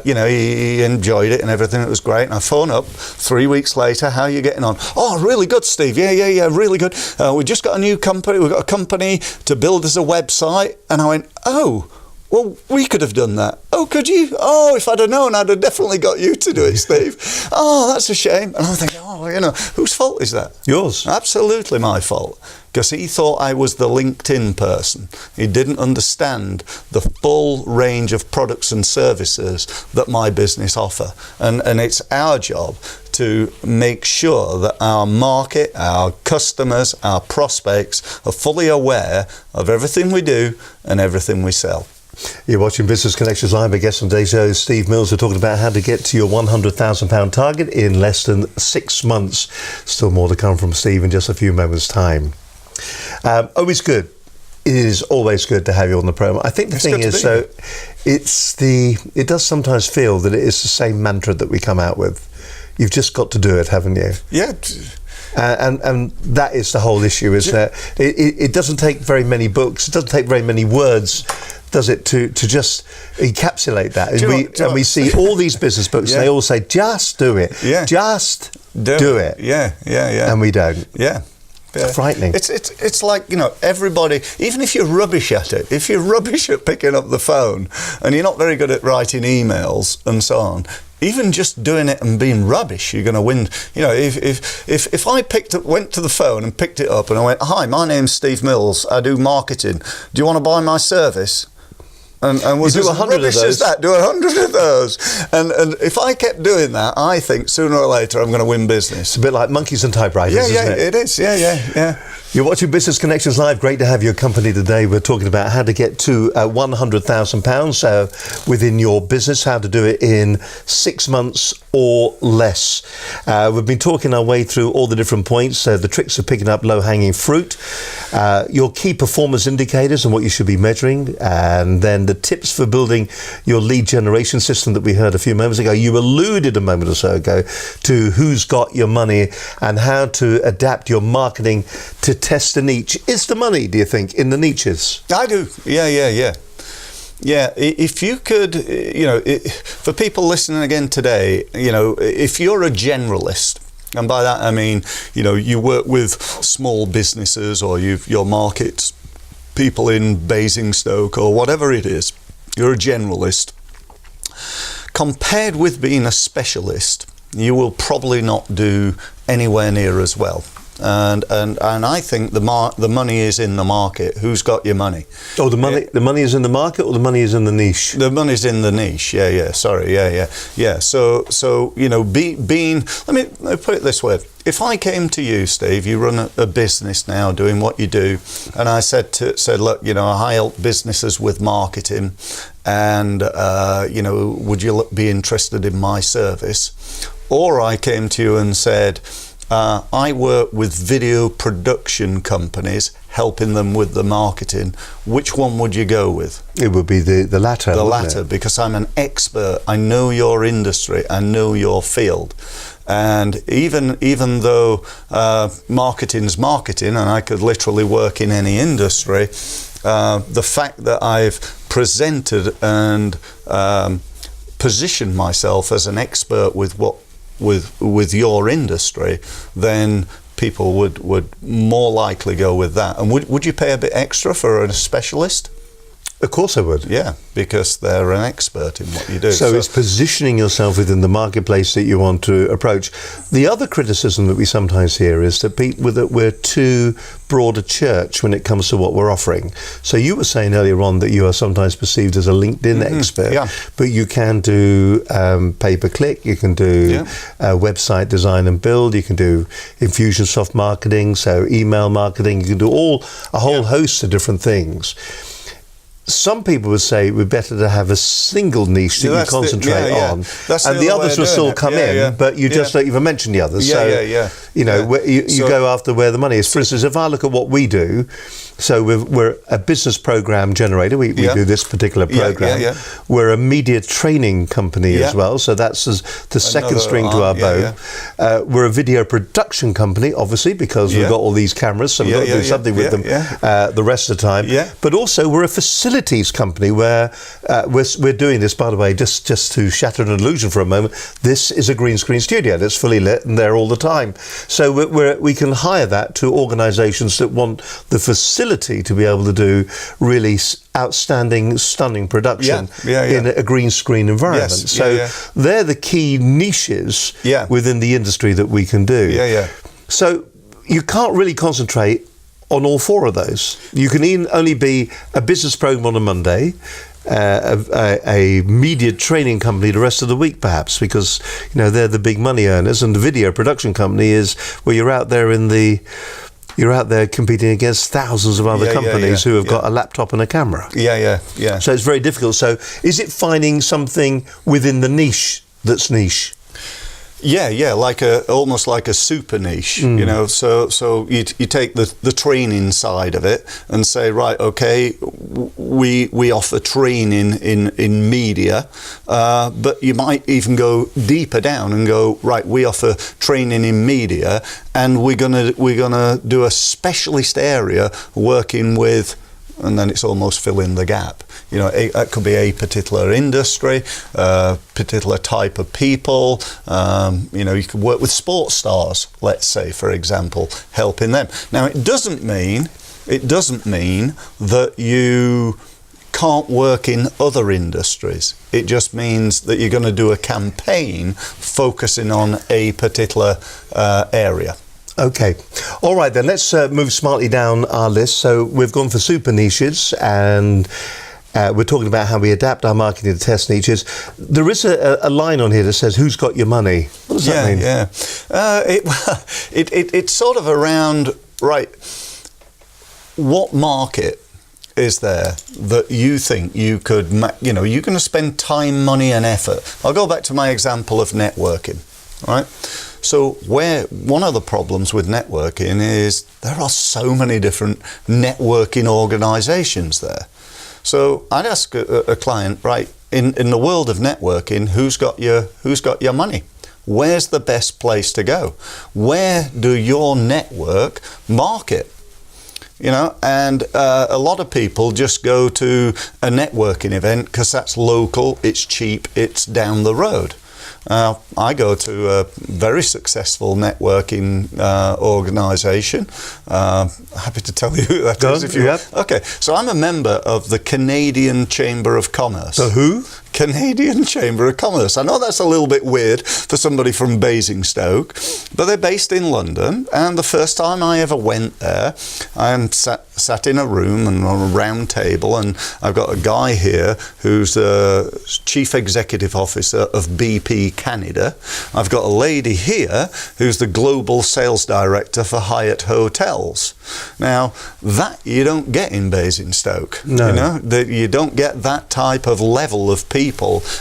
he enjoyed it and everything. It was great. And I phone up 3 weeks later, "How are you getting on?" "Oh, really good, Steve. Yeah, really good. We just got a new company. We've got a company to build us a website." And I went, "Oh, well, we could have done that." "Oh, could you?" "Oh, if I'd have known, I'd have definitely got you to do it, Steve." "Oh, that's a shame." And I'm thinking, whose fault is that? Yours. Absolutely my fault. Because he thought I was the LinkedIn person. He didn't understand the full range of products and services that my business offer. And it's our job to make sure that our market, our customers, our prospects are fully aware of everything we do and everything we sell. You're watching Business Connections Live. Our guest on today's show, Steve Mills. We're talking about how to get to your £100,000 target in less than 6 months. Still more to come from Steve in just a few moments' time. Always good. It is always good to have you on the program. I think the thing is, so it does sometimes feel that it is the same mantra that we come out with. you've just got to do it, haven't you? Yeah. And that is the whole issue, is that it doesn't take very many books, it doesn't take very many words, does it, to just encapsulate that. And we see all these business books, they all say, just do it. Yeah. Just do it. Yeah. And we don't. Yeah. It's frightening. It's like, you know, everybody, even if you're rubbish at it, if you're rubbish at picking up the phone and you're not very good at writing emails and so on, even just doing it and being rubbish, you're going to win. You know, if I went to the phone and picked it up and I went, "Hi, my name's Steve Mills. I do marketing. Do you want to buy my service?" And was do 100 of those. Do 100 of those. And if I kept doing that, I think sooner or later I'm going to win business. It's a bit like monkeys and typewriters, isn't it? It is. Yeah. You're watching Business Connections Live. Great to have your company today. We're talking about how to get to £100,000 within your business, how to do it in 6 months or less. We've been talking our way through all the different points, the tricks of picking up low-hanging fruit, your key performance indicators and what you should be measuring, and then the tips for building your lead generation system that we heard a few moments ago. You alluded a moment or so ago to who's got your money and how to adapt your marketing to test a niche. Is the money, do you think, in the niches? I do. Yeah. Yeah, if you could, you know, for people listening again today, you know, if you're a generalist, and by that I mean, you know, you work with small businesses or your markets, people in Basingstoke or whatever it is, you're a generalist. Compared with being a specialist, you will probably not do anywhere near as well. And I think the money is in the market. Who's got your money? Oh, the money is in the market, or the money is in the niche? The money's in the niche. Yeah. Sorry. Yeah. So you know, being. Let me put it this way. If I came to you, Steve, you run a business now, doing what you do, and I said, look, you know, I help businesses with marketing, and you know, would you be interested in my service? Or I came to you and said, I work with video production companies, helping them with the marketing. Which one would you go with? It would be the latter. The latter, because I'm an expert. I know your industry. I know your field. And even though marketing's marketing, and I could literally work in any industry, the fact that I've presented and positioned myself as an expert with your industry, then people would more likely go with that. And would you pay a bit extra for a specialist? Of course I would. Yeah, because they're an expert in what you do. So it's positioning yourself within the marketplace that you want to approach. The other criticism that we sometimes hear is that we're too broad a church when it comes to what we're offering. So you were saying earlier on that you are sometimes perceived as a LinkedIn expert, but you can do pay-per-click, you can do website design and build, you can do Infusionsoft marketing, so email marketing, you can do a whole host of different things. Some people would say we're better to have a single niche that you concentrate on, and the others will still come in, but you just don't even mention the others. You know, you go after where the money is. For instance, if I look at what we do, so we're a business program generator. We do this particular program. We're a media training company as well, so that's the second string to our bow. We're a video production company, obviously, because we've got all these cameras, so we've got to do something with them the rest of the time. But also we're a facilities company where we're doing this, by the way, just to shatter an illusion for a moment. This is a green screen studio that's fully lit and there all the time. So we can hire that to organisations that want the facility to be able to do really outstanding, stunning production in a green screen environment. They're the key niches within the industry that we can do. So you can't really concentrate on all four of those. You can only be a business program on a Monday, a media training company the rest of the week, perhaps, because you know they're the big money earners, and the video production company is where you're out there competing against thousands of other companies who have got a laptop and a camera. So it's very difficult. So is it finding something within the niche that's niche? Yeah, almost like a super niche, you know. So you take the training side of it and say, right, okay, we offer training in media, but you might even go deeper down and go, right, we offer training in media, and we're gonna do a specialist area working with. And then it's almost fill in the gap. You know, it could be a particular industry, a particular type of people. You know, you could work with sports stars, let's say, for example, helping them. Now, it doesn't mean that you can't work in other industries. It just means that you're going to do a campaign focusing on a particular area. Okay. All right, then let's move smartly down our list. So we've gone for super niches, and we're talking about how we adapt our marketing to test niches. There is a line on here that says, "Who's got your money?" What does that mean? Yeah. It's sort of around, right, what market is there that you think you could, you know, you're going to spend time, money and effort. I'll go back to my example of networking, right? So one of the problems with networking is there are so many different networking organizations there. So I'd ask a client, right, in the world of networking, who's got your money? Where's the best place to go? Where do your network market? You know, and a lot of people just go to a networking event because that's local, it's cheap, it's down the road. I go to a very successful networking organisation. Happy to tell you who that is if you want. Okay, so I'm a member of the Canadian Chamber of Commerce. The who? Canadian Chamber of Commerce. I know that's a little bit weird for somebody from Basingstoke, but they're based in London, and the first time I ever went there, I sat in a room and on a round table, and I've got a guy here who's the Chief Executive Officer of BP Canada. I've got a lady here who's the Global Sales Director for Hyatt Hotels. Now, that you don't get in Basingstoke. No. You know, you don't get that type of level of people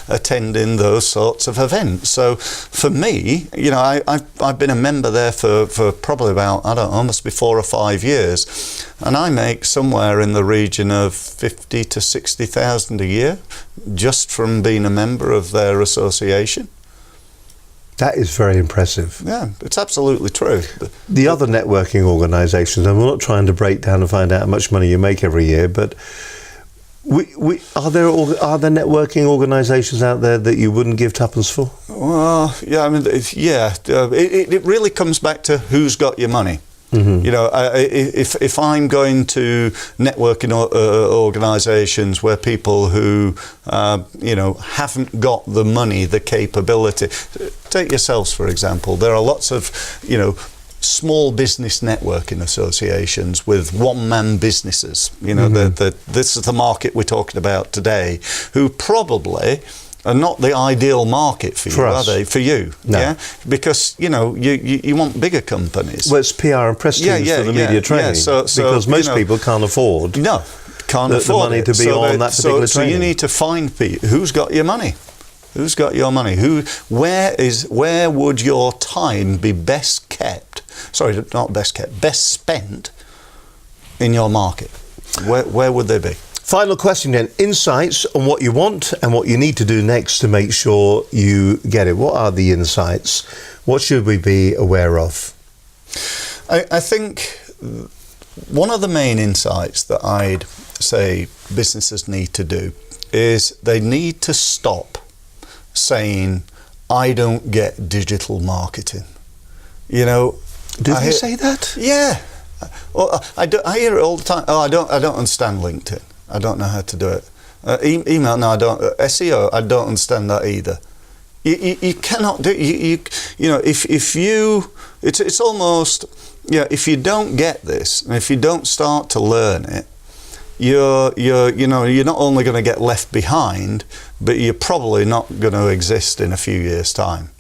attending those sorts of events. So for me, you know, I've been a member there for probably about, I don't know, must be 4 or 5 years, and I make somewhere in the region of 50 to 60,000 a year just from being a member of their association. That is very impressive. Yeah, it's absolutely true. The other networking organisations, and we're not trying to break down and find out how much money you make every year, but are there networking organisations out there that you wouldn't give tuppence for? Well, yeah, I mean, it really comes back to who's got your money. Mm-hmm. You know, if I'm going to networking organisations where people who, you know, haven't got the money, the capability, take yourselves for example. There are lots of, you know, small business networking associations with one-man businesses. You know, mm-hmm. This is the market we're talking about today, who probably are not the ideal market for you, are they? For you, no. Yeah, because you know you want bigger companies. Well, it's PR and press teams for the media training, because most people can't afford. No, can't afford the money to be on that particular training. So you need to find people who's got your money. Who's got your money? Where would your time be best kept? Sorry, not best kept. Best spent in your market. Where would they be? Final question then, insights on what you want and what you need to do next to make sure you get it. What are the insights? What should we be aware of? I think one of the main insights that I'd say businesses need to do is they need to stop saying, I don't get digital marketing. You know, do they say that? Yeah. Well, I hear it all the time. Oh, I don't understand LinkedIn. I don't know how to do it. Email, no, I don't. SEO, I don't understand that either. You cannot do. You know, if you, it's almost, yeah. If you don't get this, and if you don't start to learn it, you're not only going to get left behind, but you're probably not going to exist in a few years' time.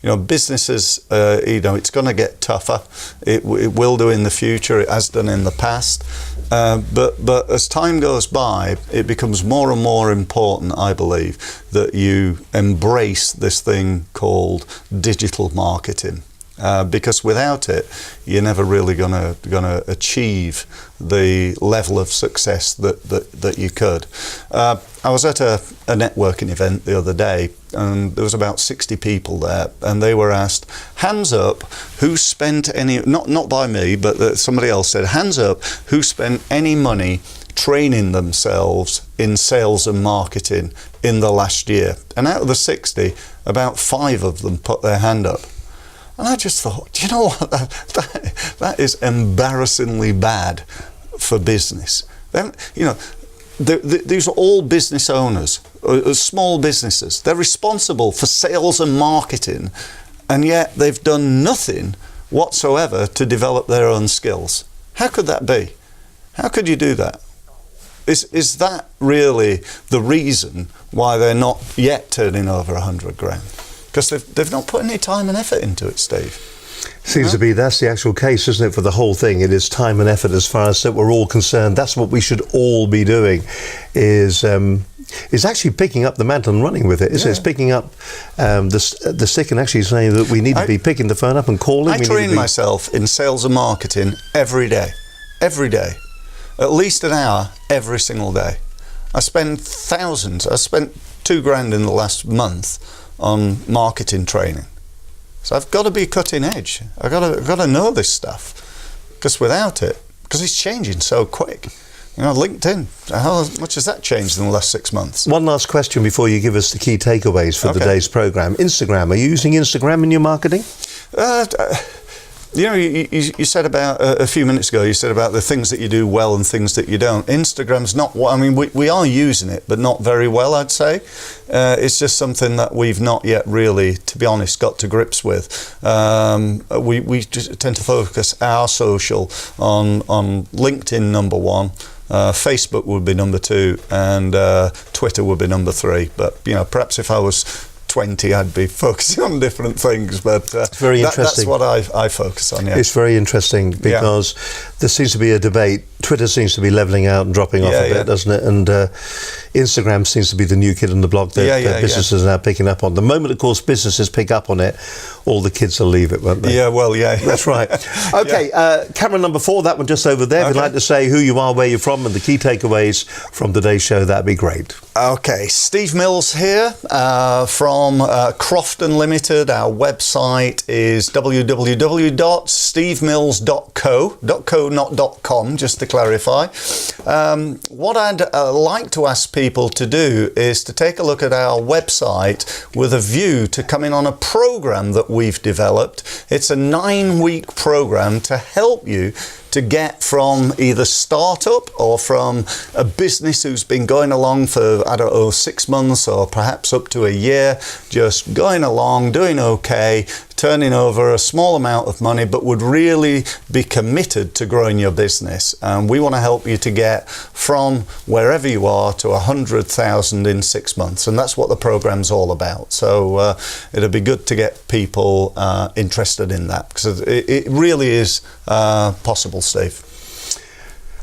Businesses, it's going to get tougher. It will do in the future. It has done in the past. But as time goes by, it becomes more and more important, I believe, that you embrace this thing called digital marketing. Because without it, you're never really gonna achieve the level of success that you could. I was at a networking event the other day, and there was about 60 people there, and they were asked, hands up, who spent any, not by me, but somebody else said, hands up, who spent any money training themselves in sales and marketing in the last year? And out of the 60, about 5 of them put their hand up. And I just thought, do you know what, that is embarrassingly bad for business. Then, these are all business owners, small businesses. They're responsible for sales and marketing, and yet they've done nothing whatsoever to develop their own skills. How could that be? How could you do that? Is that really the reason why they're not yet turning over 100 grand? Because they've not put any time and effort into it, Steve. Seems to be that's the actual case, isn't it, for the whole thing? It is time and effort as far as that we're all concerned. That's what we should all be doing, is actually picking up the mantle and running with it. It's picking up the stick and actually saying that we need to be picking the phone up and calling. I train myself in sales and marketing every day, at least an hour every single day. I spend thousands. I spent $2,000 in the last month on marketing training. So I've got to be cutting edge. I've got to know this stuff, because without it, because it's changing so quick. LinkedIn, how much has that changed in the last 6 months? One last question before you give us the key takeaways for today's program. Instagram, are you using Instagram in your marketing? You said about a few minutes ago, you said about the things that you do well and things that you don't. Instagram's not what, we are using it, but not very well, I'd say. It's just something that we've not yet really, to be honest, got to grips with. We just tend to focus our social on LinkedIn, number 1. Facebook would be number 2, and Twitter would be number 3. But perhaps if I was 20, I'd be focusing on different things, but very interesting. That's what I focus on. Yeah, it's very interesting because there seems to be a debate. Twitter seems to be leveling out and dropping off a bit, doesn't it? And Instagram seems to be the new kid on the block that businesses are now picking up on. The moment, of course, businesses pick up on it, all the kids will leave it, won't they? That's right. Okay, camera number 4, that one just over there. If you'd like to say who you are, where you're from, and the key takeaways from today's show, that'd be great. Okay, Steve Mills here from Crofton Limited. Our website is www.stevemills.co, not .com, just to clarify. What I'd like to ask people to do is to take a look at our website with a view to coming on a program that we've developed. It's a 9-week program to help you to get from either startup or from a business who's been going along for, 6 months or perhaps up to a year, just going along, doing okay, turning over a small amount of money, but would really be committed to growing your business. And we want to help you to get from wherever you are to 100,000 in 6 months. And that's what the program's all about. So it'd be good to get people interested in that, because it really is possible, Steve.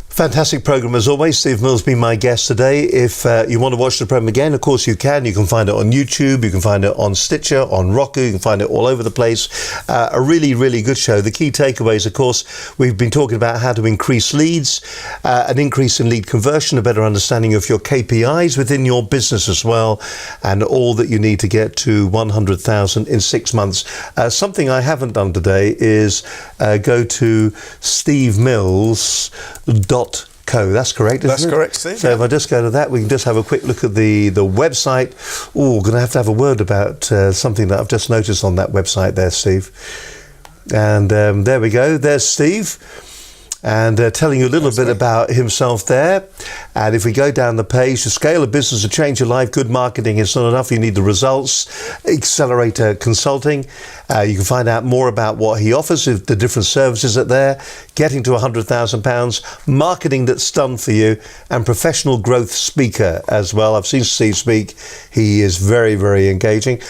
Fantastic program as always. Steve Mills been my guest today. If you want to watch the program again, of course you can. You can find it on YouTube, you can find it on Stitcher, on Roku, you can find it all over the place. A really, really good show. The key takeaways, of course, we've been talking about how to increase leads, an increase in lead conversion, a better understanding of your KPIs within your business as well, and all that you need to get to 100,000 in 6 months. Something I haven't done today is go to stevemills.co. That's correct, isn't it? That's correct, Steve. So if I just go to that, we can just have a quick look at the website. Oh, we're going to have a word about something that I've just noticed on that website there, Steve. And there we go. There's Steve. and telling you a little bit about himself there. And if we go down the page, to scale a business to change your life, good marketing is not enough. You need the results. Accelerator Consulting. You can find out more about what he offers, the different services that there. Getting to £100,000, marketing that's done for you, and professional growth speaker as well. I've seen Steve speak. He is very, very engaging.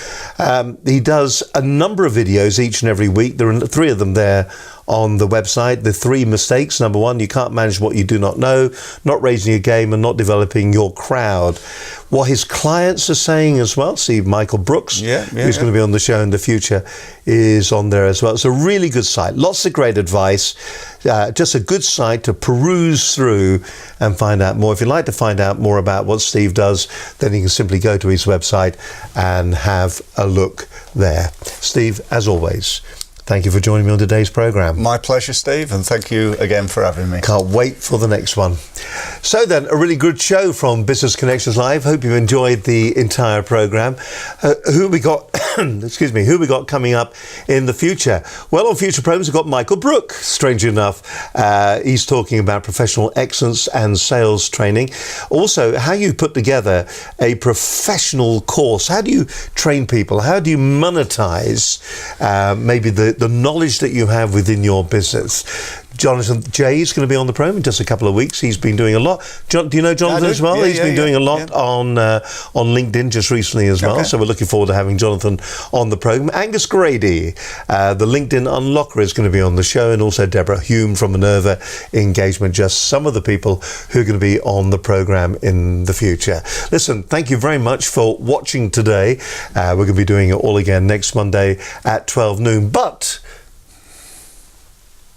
He does a number of videos each and every week. There are 3 of them there on the website. The 3 mistakes. Number 1, you can't manage what you do not know, not raising your game, and not developing your crowd. What his clients are saying as well. See, Michael Brooks, who's going to be on the show in the future, is on there as well. It's a really good site. Lots of great advice. Just a good site to peruse through and find out more. If you'd like to find out more about what Steve does, then you can simply go to his website and have a look there. Steve, as always, thank you for joining me on today's program. My pleasure, Steve, and thank you again for having me. Can't wait for the next one. So then, a really good show from Business Connections Live. Hope you enjoyed the entire program. Who we got? Excuse me. Who we got coming up in the future? Well, on future programs, we've got Michael Brook. Strangely enough, he's talking about professional excellence and sales training. Also, how you put together a professional course. How do you train people? How do you monetize maybe the knowledge that you have within your business? Jonathan J is going to be on the program in just a couple of weeks. He's been doing a lot. Do you know Jonathan as well? He's been doing a lot on LinkedIn just recently as well. So we're looking forward to having Jonathan on the program. Angus Grady, the LinkedIn Unlocker, is going to be on the show, and also Deborah Hume from Minerva Engagement. Just some of the people who are going to be on the program in the future. Listen, thank you very much for watching today. We're going to be doing it all again next Monday at 12 noon. But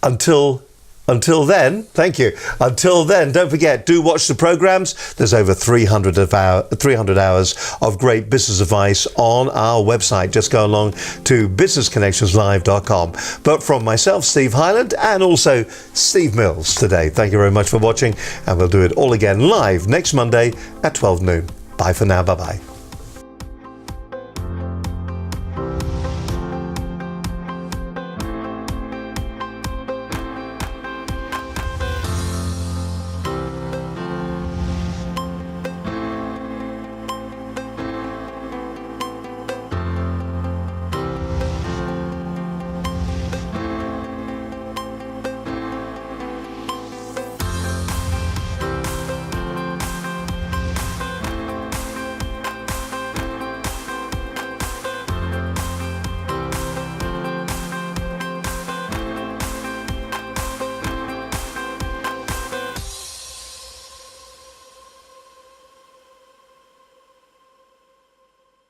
until then, thank you. Until then, don't forget, do watch the programs. There's over 300 hours of great business advice on our website. Just go along to businessconnectionslive.com. But from myself, Steve Hyland, and also Steve Mills today, thank you very much for watching, and we'll do it all again live next Monday at 12 noon. Bye for now. Bye-bye.